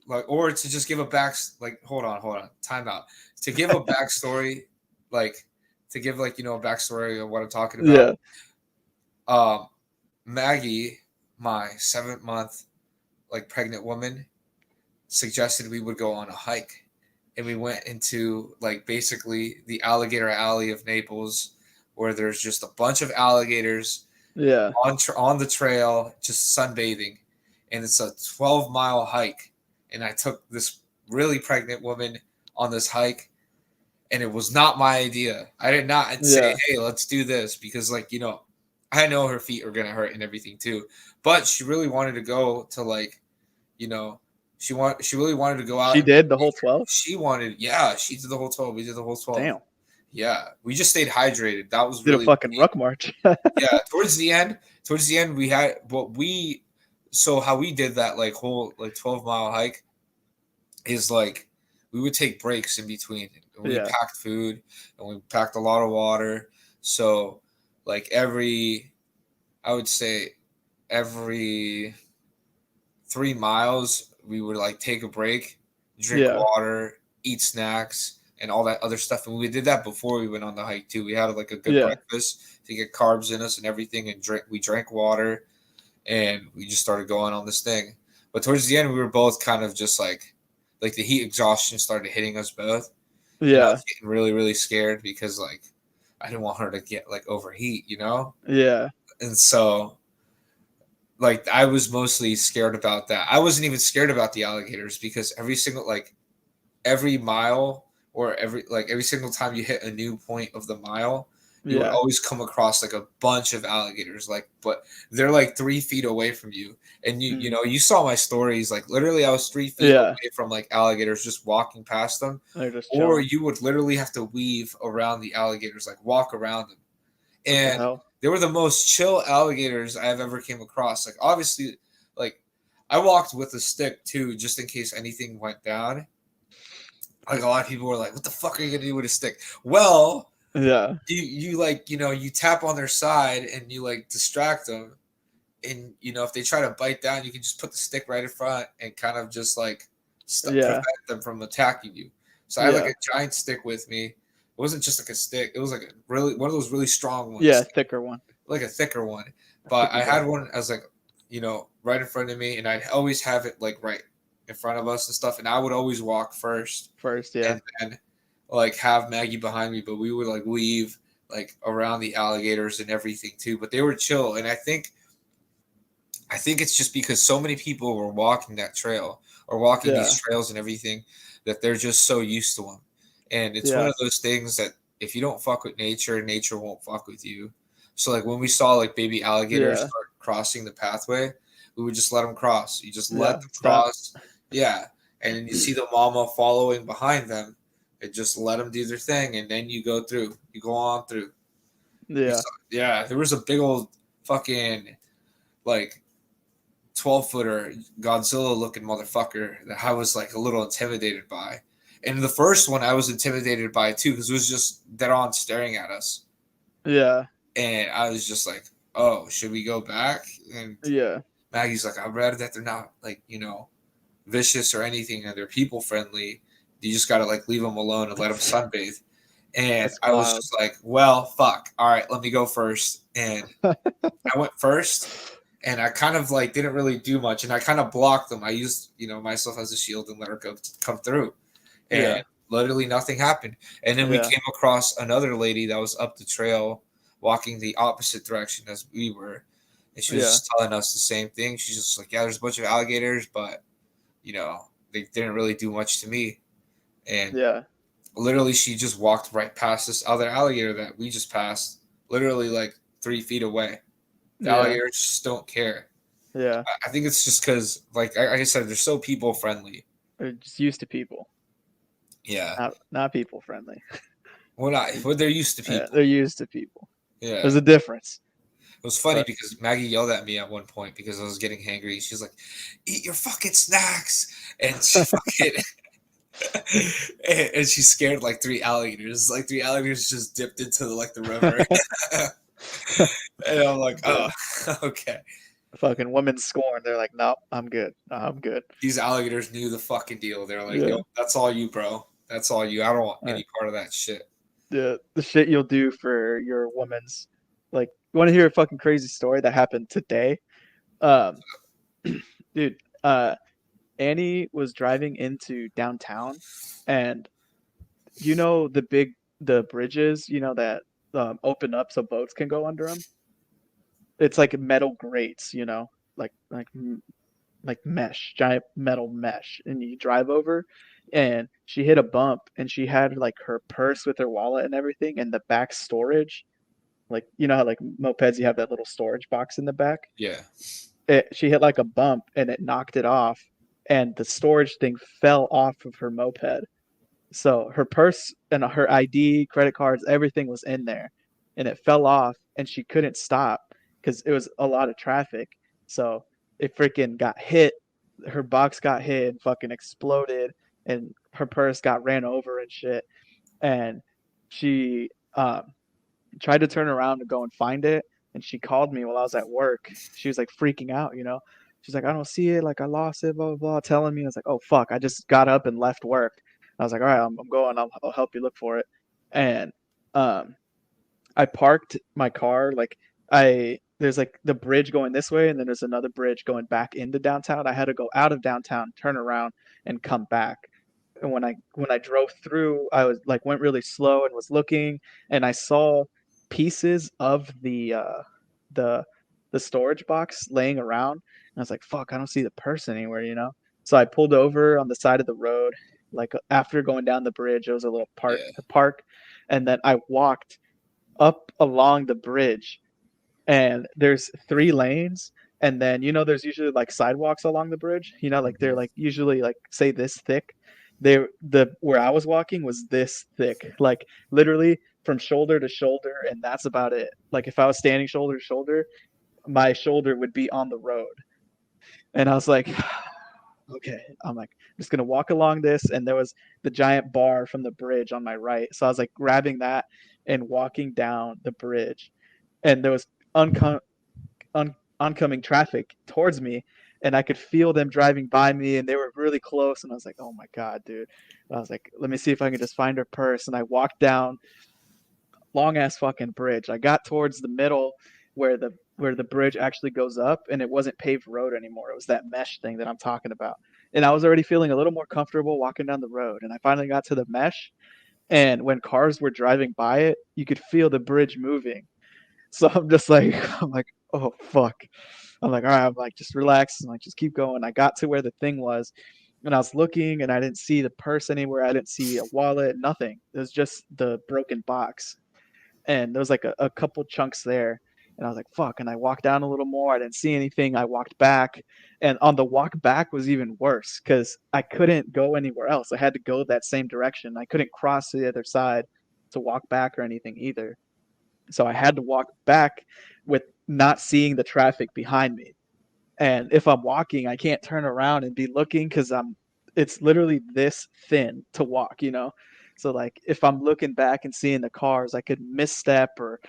like, or to just give a like, hold on, time out. To give a backstory, like, to give like a backstory of what I'm talking about. Yeah. Um, Maggie, my 7 month like pregnant woman, suggested we would go on a hike, and we went into like basically the alligator alley of Naples, where there's just a bunch of alligators Yeah. on the trail, just sunbathing, and it's a 12-mile hike. And I took this really pregnant woman on this hike, and it was not my idea. I did not say, Yeah. "Hey, let's do this," because I know her feet are gonna hurt and everything too. But she really wanted to go to like, you know, she really wanted to go out She and did the whole 12? she wanted, yeah, she did the whole 12. We did the whole 12. Damn. Yeah, we just stayed hydrated. That was Did a really fucking ruck march. yeah, towards the end we had what we so how we did that like whole like 12-mile hike is like we would take breaks in between, and we Yeah. packed food and we packed a lot of water. So like I would say every 3 miles we would like take a break, drink Yeah. water, eat snacks, and all that other stuff. And we did that before we went on the hike too. We had like a good Yeah. breakfast to get carbs in us and everything, and we drank water, and we just started going on this thing. But towards the end, we were both kind of just like the heat exhaustion started hitting us both, and I Yeah. was getting really really scared because like I didn't want her to get like overheat. Yeah. And so like I was mostly scared about that. I wasn't even scared about the alligators because every mile or every single time you hit a new point of the mile, you would Yeah. always come across like a bunch of alligators. Like, but they're like 3 feet away from you, and Mm. you saw my stories. Like literally, I was 3 feet Yeah. away from like alligators just walking past them, They're just or chilling. you would literally have to weave around the alligators, like walk around them. What the And hell? they were the most chill alligators I've ever came across. Like obviously, like I walked with a stick too, just in case anything went down. Like a lot of people were like, "What the fuck are you gonna do with a stick?" Well, Yeah. you like you tap on their side and you like distract them, and if they try to bite down, you can just put the stick right in front and kind of just like Yeah. prevent them from attacking you. So I had like Yeah. a giant stick with me. It wasn't just like a stick; it was like a really one of those really strong Yeah. ones, Thicker one. like a thicker one. A But thicky I boy. had one as like right in front of me, and I'd always have it like right in front of us and stuff, and I would always walk first First. Yeah. and then like have Maggie behind me, but we would like weave like around the alligators and everything too. But they were chill, and I think it's just because so many people were walking that trail or walking Yeah. these trails and everything that they're just so used to them. And it's one Yeah. of those things that if you don't fuck with nature, nature won't fuck with you. So like when we saw like baby alligators Yeah. start crossing the pathway, we would just let them cross. You just let Yeah. them Stop. cross. Yeah. And then you see the mama following behind them and just let them do their thing. And then you go through, you go on through. Yeah. Yeah. There was a big old fucking like 12-footer Godzilla looking motherfucker that I was like a little intimidated by. And the first one I was intimidated by too because it was just dead on staring at us. Yeah. And I was just like, oh, should we go back? And Yeah. Maggie's like, I'd rather that they're not like, vicious or anything and they're people friendly. You just got to like leave them alone and let them sunbathe. And That's I was wild. just like, well, fuck. All right, let me go first. And I went first and I kind of like didn't really do much and I kind of blocked them. I used, myself as a shield and let her come through. And Yeah. literally nothing happened. And then we Yeah. came across another lady that was up the trail walking the opposite direction as we were. And she was Yeah. just telling us the same thing. She's just like, yeah, there's a bunch of alligators, but, they didn't really do much to me. And Yeah. literally, she just walked right past this other alligator that we just passed, literally like 3 feet away. The Yeah. alligators just don't care. Yeah. I think it's just because, like I said, they're so people friendly. They're just used to people. Yeah. Not people friendly. Well, they're used to Yeah, people. they're used to people. Yeah. There's a difference. It was funny But because Maggie yelled at me at one point because I was getting hangry. She's like, "Eat your fucking snacks!" And she fucking and she scared like 3 alligators. Like 3 alligators just dipped into the river. And I'm like, oh, okay. fucking women scorn. They're like, nope, I'm good. I'm good. These alligators knew the fucking deal. They're like, Yeah. yo, that's all you, bro. That's all you. I don't want All any part of that shit. the shit you'll do for your woman's, like, you want to hear a fucking crazy story that happened today? Dude, Annie was driving into downtown, and the bridges, that open up so boats can go under them. It's like metal grates, like mesh, giant metal mesh, and you drive over. And she hit a bump, and she had like her purse with her wallet and everything, and the back storage, like how like mopeds you have that little storage box in the back. Yeah. She hit like a bump, and it knocked it off, and the storage thing fell off of her moped. So her purse and her ID, credit cards, everything was in there, and it fell off, and she couldn't stop because it was a lot of traffic. So it freaking got hit. Her box got hit and fucking exploded, and her purse got ran over and shit. And she tried to turn around to go and find it, and she called me while I was at work. She was like freaking out. She's like, I don't see it, like I lost it, blah blah blah, telling me. I was like, oh fuck, I just got up and left work. I was like, all right, I'm going. I'll help you look for it. And I parked my car like there's like the bridge going this way, and then there's another bridge going back into downtown. I had to go out of downtown, turn around, and come back. And when I drove through, I was like went really slow and was looking, and I saw pieces of the the storage box laying around. And I was like, fuck, I don't see the person anywhere. So I pulled over on the side of the road, like after going down the bridge. It was a little Yeah. park, and then I walked up along the bridge, and there's 3 lanes. And then there's usually like sidewalks along the bridge, like they're like usually like say this thick. The where I was walking was this thick, like literally from shoulder to shoulder, and that's about it. Like if I was standing shoulder to shoulder, my shoulder would be on the road. And I was like, okay, I'm like just gonna walk along this. And there was the giant bar from the bridge on my right, so I was like grabbing that and walking down the bridge. And there was oncoming traffic towards me, and I could feel them driving by me, and they were really close. And I was like, oh my god, dude. And I was like, let me see if I can just find her purse. And I walked down long ass fucking bridge. I got towards the middle where the bridge actually goes up, and it wasn't paved road anymore. It was that mesh thing that I'm talking about. And I was already feeling a little more comfortable walking down the road. And I finally got to the mesh, and when cars were driving by it, you could feel the bridge moving. So I'm like, oh fuck. I'm like, all right, I'm like, just relax and like just keep going. I got to where the thing was, And I was looking and I didn't see the purse anywhere. I didn't see a wallet, nothing. It was just the broken box. And there was like a couple chunks there. And I was like, fuck. And I walked down a little more. I didn't see anything. I walked back. And on the walk back was even worse because I couldn't go anywhere else. I had to go that same direction. I couldn't cross to the other side to walk back or anything either. So I had to walk back with not seeing the traffic behind me. And if I'm walking, I can't turn around and be looking because it's literally this thin to walk, you know? So like if I'm looking back and seeing the cars, I could misstep or,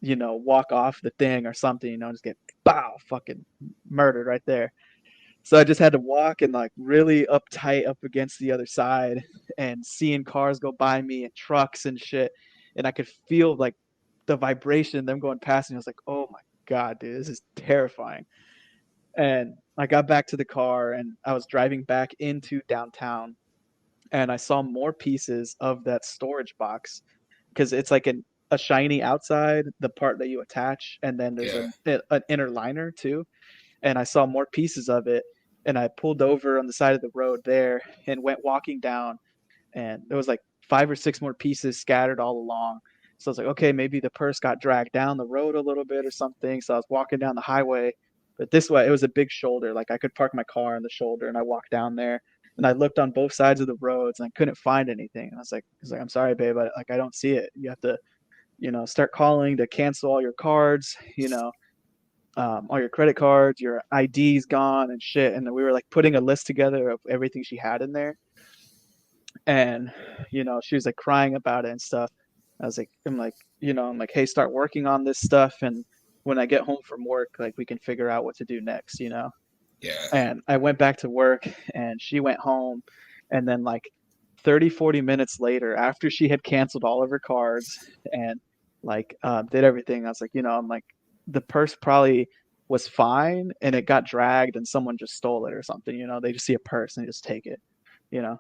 you know, walk off the thing or something, you know, just get bow fucking murdered right there. So I just had to walk and like really uptight up against the other side and seeing cars go by me and trucks and shit. And I could feel like the vibration, them going past me. I was like, oh my God, dude, this is terrifying. And I got back to the car and I was driving back into downtown and I saw more pieces of that storage box because it's like a shiny outside, the part that you attach, and then there's Yeah. an inner liner too. And I saw more pieces of it and I pulled over on the side of the road there and went walking down and there was like 5 or 6 more pieces scattered all along. So I was like, okay, maybe the purse got dragged down the road a little bit or something. So I was walking down the highway, but this way it was a big shoulder. Like I could park my car on the shoulder and I walked down there and I looked on both sides of the roads and I couldn't find anything. And I was like, I'm sorry, babe, I don't see it. You have to, you know, start calling to cancel all your cards, you know, all your credit cards, your ID's gone and shit. And then we were like putting a list together of everything she had in there and you know she was like crying about it and stuff. I'm like, hey, start working on this stuff and when I get home from work like we can figure out what to do next, you know. Yeah. And I went back to work and she went home and then like 30-40 minutes later after she had canceled all of her cards and like did everything, I was like, you know, I'm like the purse probably was fine and it got dragged and someone just stole it or something, you know. They just see a purse and they just take it, you know.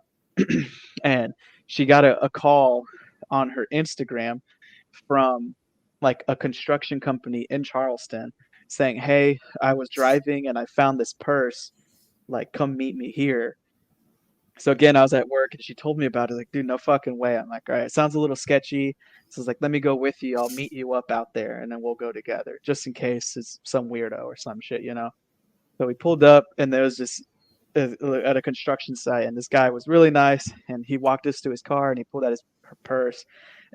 And she got a call on her Instagram from like a construction company in Charleston saying, hey, I was driving and I found this purse. Like, come meet me here. So again, I was at work and she told me about it. Like, dude, no fucking way. I'm like, all right, it sounds a little sketchy. So I was like, let me go with you. I'll meet you up out there and then we'll go together just in case it's some weirdo or some shit, you know? So we pulled up and there was this at a construction site and this guy was really nice and he walked us to his car and he pulled out her purse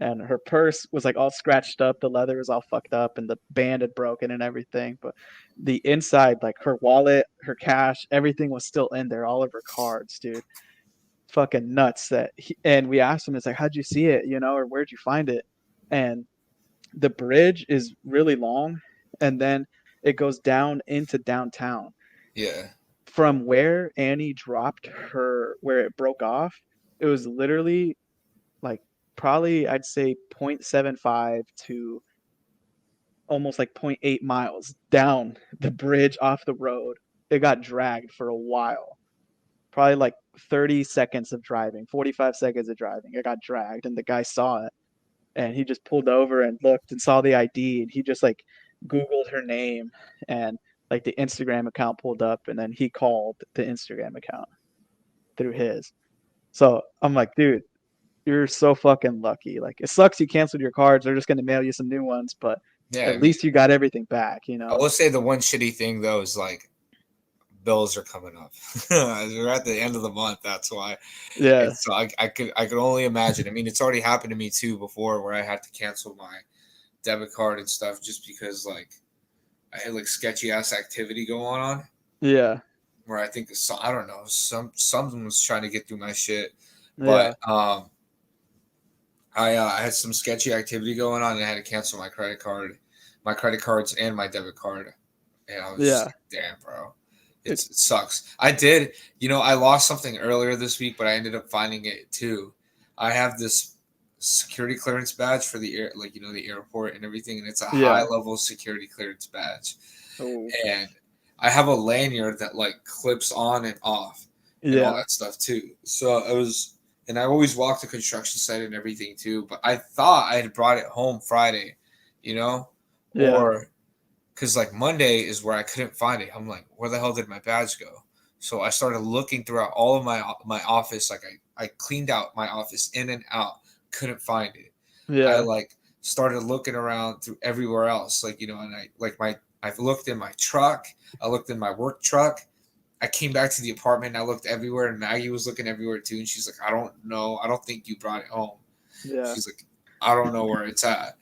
and her purse was like all scratched up, the leather was all fucked up and the band had broken and everything, but the inside, like her wallet, her cash, everything was still in there, all of her cards, dude. Fucking nuts. And we asked him, it's like, how'd you see it, you know, or where'd you find it? And the bridge is really long and then it goes down into downtown. Yeah. From where Annie dropped her, where it broke off, it was literally like probably I'd say 0.75 to almost like zero point 0.8 miles down the bridge off the road. It got dragged for a while, probably like 30 seconds of driving, 45 seconds of driving. It got dragged, and the guy saw it, and he just pulled over and looked and saw the ID, and he just like Googled her name and like the Instagram account pulled up, and then he called the Instagram account through his. So I'm like, dude, you're so fucking lucky. Like, it sucks you canceled your cards. They're just gonna mail you some new ones, but Yeah. at least you got everything back, you I know. will say the one shitty thing though is like bills are coming up. We're at the end of the month. That's why. Yeah, And so I could only imagine. I mean, it's already happened to me too before where I had to cancel my debit card and stuff just because like I had like sketchy ass activity going on yeah, where I think I don't know, something was trying to get through my shit. yeah, But I had some sketchy activity going on and I had to cancel my credit cards and my debit card. And I was just yeah. like, damn, bro. It, It sucks. I did, I lost something earlier this week, but I ended up finding it too. I have this security clearance badge for the air, like the airport and everything, and it's a high yeah. level security clearance badge. Oh, And I have a lanyard that like clips on and off and all yeah, that stuff too. So and I always walk the construction site and everything too. But I thought I had brought it home Friday, yeah, or because like Monday is where I couldn't find it. I'm like, where the hell did my badge go? So I started looking throughout all of my office. Like I cleaned out my office in and out. Couldn't find it. I Yeah. like started looking around through everywhere else. Like, and I've looked in my truck. I looked in my work truck. I came back to the apartment and I looked everywhere, and Maggie was looking everywhere too. And she's like, I don't know. I don't think you brought it home. Yeah. She's like, I don't know where it's at.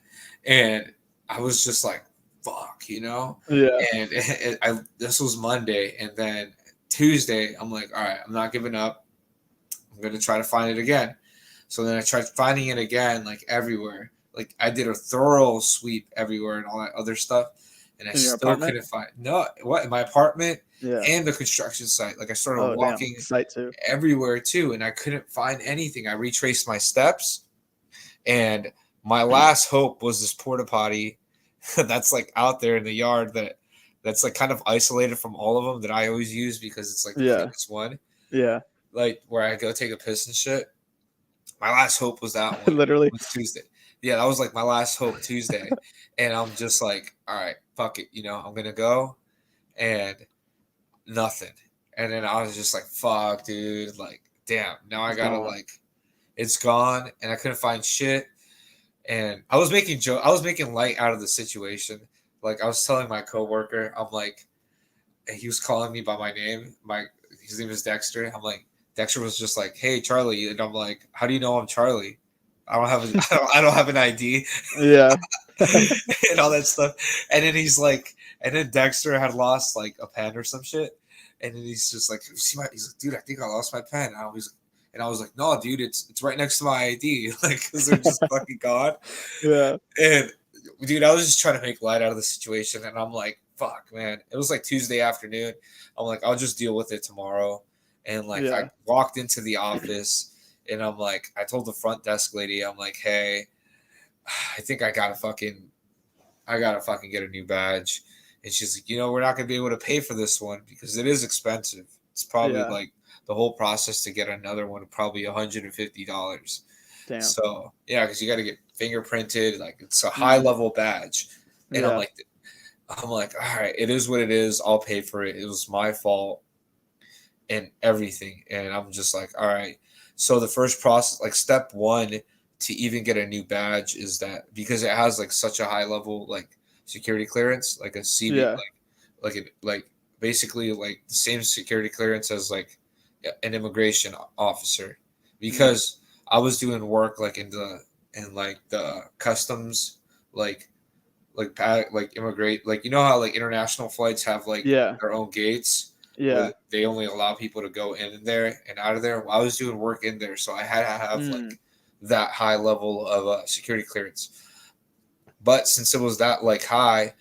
And I was just like, fuck, Yeah. And this was Monday. And then Tuesday, I'm like, all right, I'm not giving up. I'm going to try to find it again. So then I tried finding it again, like everywhere. Like I did a thorough sweep everywhere and all that other stuff. And I In your still apartment? couldn't find in my apartment Yeah. and the construction site. Like I started Oh, walking damn. Site too. everywhere too, and I couldn't find anything. I retraced my steps, and my last hope was this porta potty that's like out there in the yard that's like kind of isolated from all of them that I always use because it's like the Yeah. famous one, Yeah. like where I go take a piss and shit. My last hope was that one. Literally. It was Tuesday. Yeah, that was like my last hope Tuesday. And I'm just like, all right, fuck it. I'm going to go, and nothing. And then I was just like, fuck, dude. Like, damn, now I got to like, it's gone. And I couldn't find shit. And I was making light out of the situation. Like I was telling my coworker, I'm like, and he was calling me by my name. His name is Dexter. I'm like, Dexter was just like, hey, Charlie. And I'm like, how do you know I'm Charlie? I don't have an ID. Yeah. And all that stuff. And then he's like, and then Dexter had lost like a pen or some shit. And then he's just like, he's like, dude, I think I lost my pen. And I was like, no, dude, it's right next to my ID. Like, because they're just fucking gone. Yeah. And dude, I was just trying to make light out of the situation. And I'm like, fuck, man. It was like Tuesday afternoon. I'm like, I'll just deal with it tomorrow. And like, I walked into the office and I'm like, I told the front desk lady, I'm like, hey, I think I gotta fucking get a new badge. And she's like, we're not gonna be able to pay for this one because it is expensive. It's probably like the whole process to get another one, probably $150. Damn. So yeah, because you got to get fingerprinted. Like it's a high level badge, and I'm like, all right, it is what it is. I'll pay for it. It was my fault and everything. And I'm just like, all right. So the first process, like step one to even get a new badge is that because it has like such a high level like security clearance, like a CB, like basically like the same security clearance as like an immigration officer, because I was doing work like in the customs, like immigrate, like how like international flights have like their own gates. Yeah. They only allow people to go in there and out of there. Well, I was doing work in there, so I had to have like that high level of security clearance. But since it was that like high,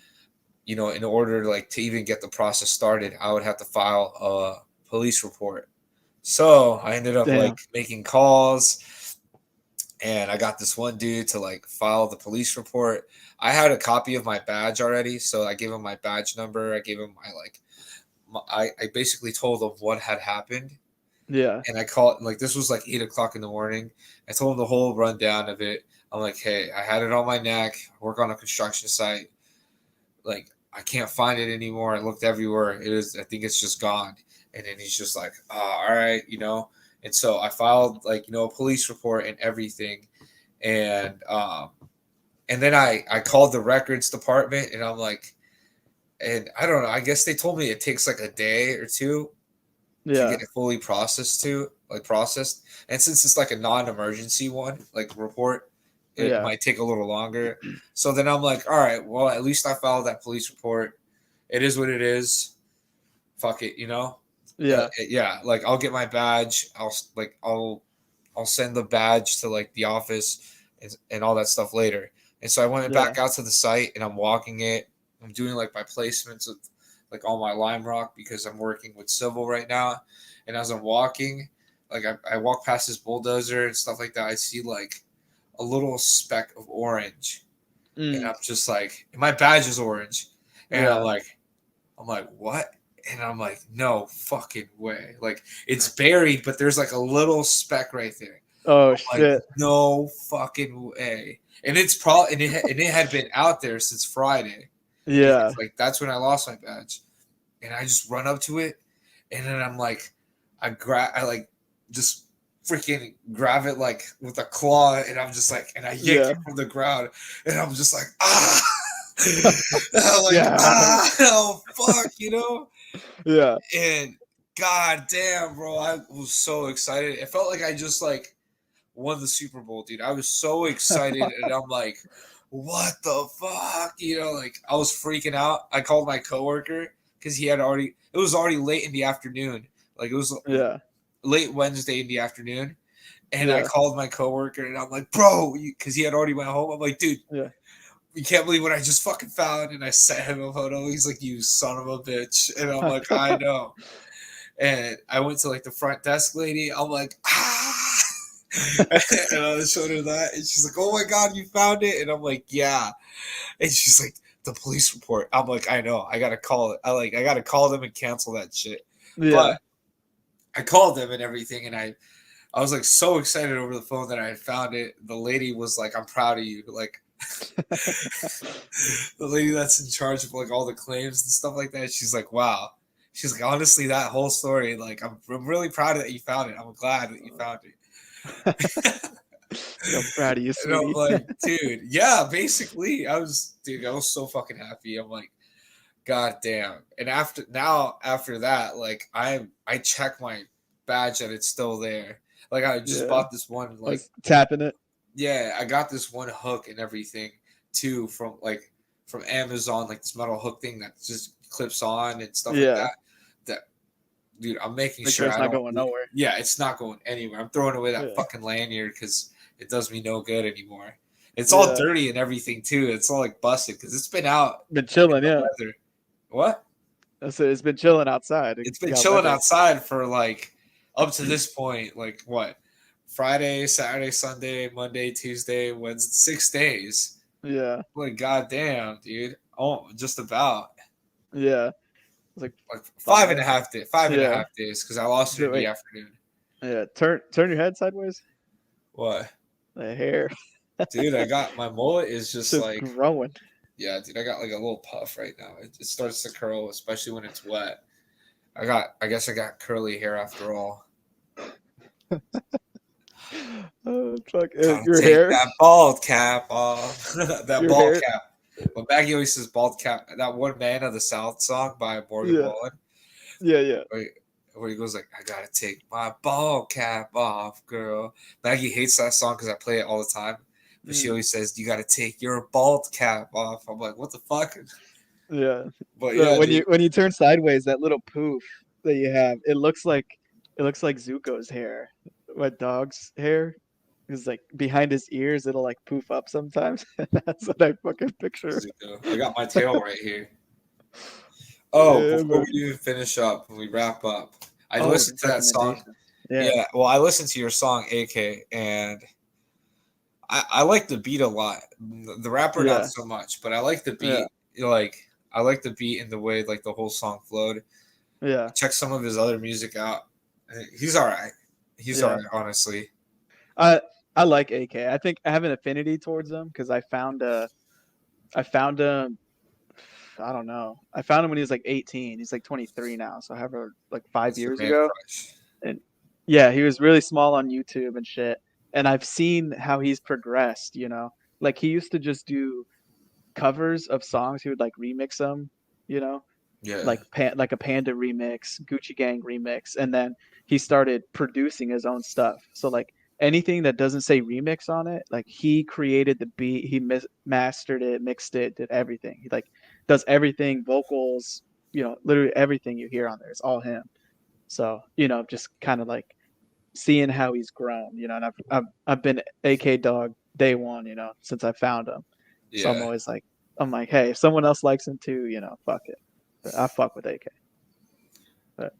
in order like to even get the process started, I would have to file a police report. So I ended up like making calls, and I got this one dude to like file the police report. I had a copy of my badge already, so I gave him my badge number. I gave him I basically told him what had happened. Yeah. And I called, like, this was like 8:00 in the morning. I told him the whole rundown of it. I'm like, hey, I had it on my neck, work on a construction site. Like, I can't find it anymore. I looked everywhere. I think it's just gone. And then he's just like, oh, all right, And so I filed like, a police report and everything. And then I called the records department, and I'm like, and I don't know, I guess they told me it takes like a day or two to get it fully processed. And since it's like a non-emergency one, like report, it might take a little longer. So then I'm like, all right, well, at least I filed that police report. It is what it is. Fuck it, Yeah, like I'll get my badge. I'll send the badge to like the office and all that stuff later. And so I went back out to the site, and I'm walking it. I'm doing like my placements of like all my lime rock because I'm working with civil right now. And as I'm walking, like I walk past this bulldozer and stuff like that, I see like a little speck of orange. And I'm just like, my badge is orange. And I'm like, what? And I'm like, no fucking way. Like it's buried, but there's like a little speck right there. Oh, I'm shit. like, no fucking way. And it's probably, and it had been out there since Friday. Yeah. Like that's when I lost my badge. And I just run up to it, and then I'm like, I like just freaking grab it like with a claw, and I'm just like, and I yank Yeah. it from the ground, and I'm just like, ah. And I'm like, Yeah. oh fuck, you know? Yeah. And god damn, bro, I was so excited. It felt like I just like won the Super Bowl, dude. I was so excited, and I'm like, what the fuck? You know, like I was freaking out. I called my coworker because it was already late in the afternoon. Like it was Yeah. late Wednesday in the afternoon. And I Yeah. called my coworker and I'm like, bro, because he had already went home. I'm like, dude, Yeah. you can't believe what I just fucking found. And I sent him a photo. He's like, you son of a bitch. And I'm like, I know. And I went to like the front desk lady. I'm like, ah. And I showed her that. And she's like, oh my God, you found it. And I'm like, yeah. And she's like, the police report. I'm like, I know. I got to call it. I got to call them and cancel that shit. Yeah. But I called them and everything. And I was like so excited over the phone that I had found it. The lady was like, I'm proud of you. Like, the lady that's in charge of like all the claims and stuff like that. She's like, wow. She's like, honestly, that whole story, like, I'm really proud that you found it. I'm glad that you found it. I'm proud of you, And I'm sweetie. like, dude, yeah, basically, I was so fucking happy. I'm like, god damn. And after that, like, I check my badge that it's still there. Like, I just bought this one, like, tapping it. yeah, I got this one hook and everything too from Amazon, like this metal hook thing that just clips on and stuff like that. That, dude, I'm making sure it's not going nowhere. Yeah, it's not going anywhere. I'm throwing away that fucking lanyard because it does me no good anymore. It's all dirty and everything too. It's all like busted because it's been out. Been chilling, yeah. Weather. What? I said it's been chilling outside. It's been chilling outside for like up to this point, like what? Friday, Saturday, Sunday, Monday, Tuesday, Wednesday, 6 days. Yeah. Like, goddamn, dude. Oh, just about. Yeah. It's like 5.5 days. 5.5 days because I lost it in the afternoon. Yeah. Turn your head sideways. What? The hair. Dude, I got my mullet is just like growing. Yeah, dude, I got like a little puff right now. It starts to curl, especially when it's wet. I guess I got curly hair after all. Oh, fuck. Your hair? That bald cap off. That bald cap. But Maggie always says bald cap. That One Man of the South song by Morgan Wallen. Yeah. Where he goes like, I gotta take my bald cap off, girl. Maggie hates that song because I play it all the time. But she always says, you gotta take your bald cap off. I'm like, what the fuck? Yeah. But yeah, when you turn sideways, that little poof that you have, it looks like Zuko's hair. My dog's hair is like behind his ears. It'll like poof up sometimes. That's what I fucking picture. I got my tail right here. Oh, before we even finish up and we wrap up, I listened to that song. Yeah. Well, I listened to your song, AK, and I like the beat a lot. The rapper not so much, but I like the beat. Like I like the beat and the way like the whole song flowed. Yeah. Check some of his other music out. He's all right. He's all right, honestly. I like AK. I think I have an affinity towards him because I found him. I don't know. I found him when he was like 18. He's like 23 now, so I have like 5 years ago. And yeah, he was really small on YouTube and shit. And I've seen how he's progressed. You know, like he used to just do covers of songs. He would like remix them. You know. Yeah. Like a Panda remix, Gucci Gang remix, and then he started producing his own stuff. So like anything that doesn't say remix on it, like he created the beat, he mastered it, mixed it, did everything. He like does everything, vocals, you know, literally everything you hear on there is all him. So, you know, just kind of like seeing how he's grown, you know, and I've been AK dog day one, you know, since I found him. Yeah. So I'm always like, hey, if someone else likes him too, you know, fuck it. I fuck with AK. But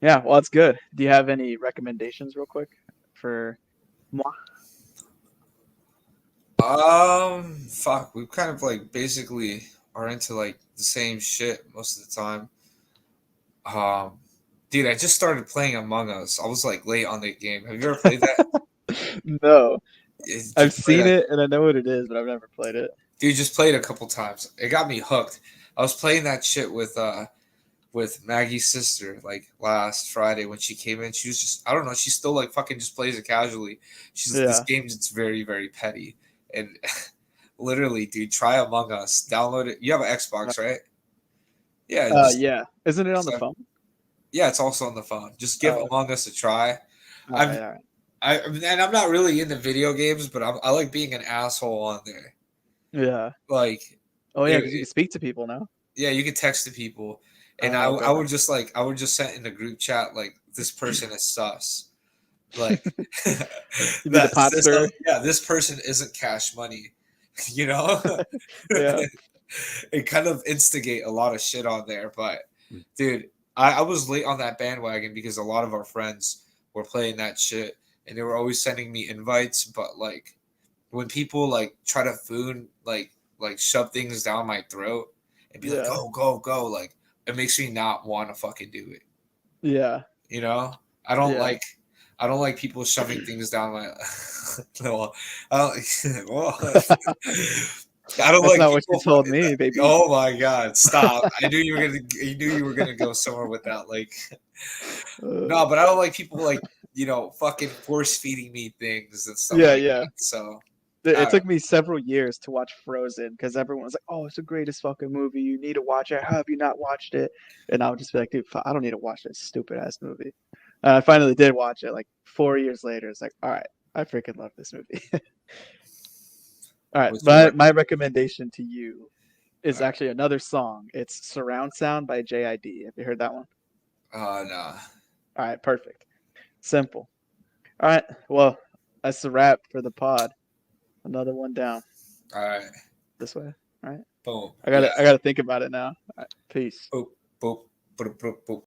yeah, well, it's good. Do you have any recommendations real quick for moi? Fuck. We kind of like basically are into like the same shit most of the time. Dude, I just started playing Among Us. I was like late on the game. Have you ever played that? No. I've seen it and I know what it is, but I've never played it. Dude, just played it a couple times. It got me hooked. I was playing that shit with with Maggie's sister like last Friday when she came in. She was just I don't know. She still like fucking just plays it casually. She's this Yeah. game it's very very petty and literally, dude. Try Among Us. Download it. You have an Xbox, right? Yeah. Yeah. Isn't it on the so- phone? Yeah, it's also on the phone. Just give Oh. Among Us a try. All I'm- right, all right. And I'm not really into video games, but I like being an asshole on there. Yeah. Like, Oh yeah, It- because you can speak to people now. yeah, you can text to people, and Oh, okay. I would just send in the group chat like this person is sus, like You be the pot stirrer? yeah, this person isn't Cash Money, you know. Yeah. It kind of instigate a lot of shit on there, but dude, I was late on that bandwagon because a lot of our friends were playing that shit, and they were always sending me invites, but like when people like try to shove things down my throat and be like, Yeah. go, like it makes me not want to fucking do it. Yeah. You know? I don't Yeah. like people shoving things down my no, I don't, well, I don't That's like not what people you told me, baby. Oh my god, stop. I knew you were gonna go somewhere with that. Like no, but I don't like people like, fucking force feeding me things and stuff Yeah, like yeah. that. So It took me several years to watch Frozen because everyone was like, "Oh, it's the greatest fucking movie. You need to watch it. How have you not watched it?" And I would just be like, "Dude, I don't need to watch this stupid ass movie." And I finally did watch it. Like 4 years later, it's like, "All right, I freaking love this movie." All right, What's your my recommendation to you is All right. actually another song. It's "Surround Sound" by JID. Have you heard that one? nah. All right, perfect, simple. All right, well, that's the wrap for the pod. Another one down. All right. This way. Boom. I gotta think about it now. All right, peace. Boop, boop, boop, boop, boop.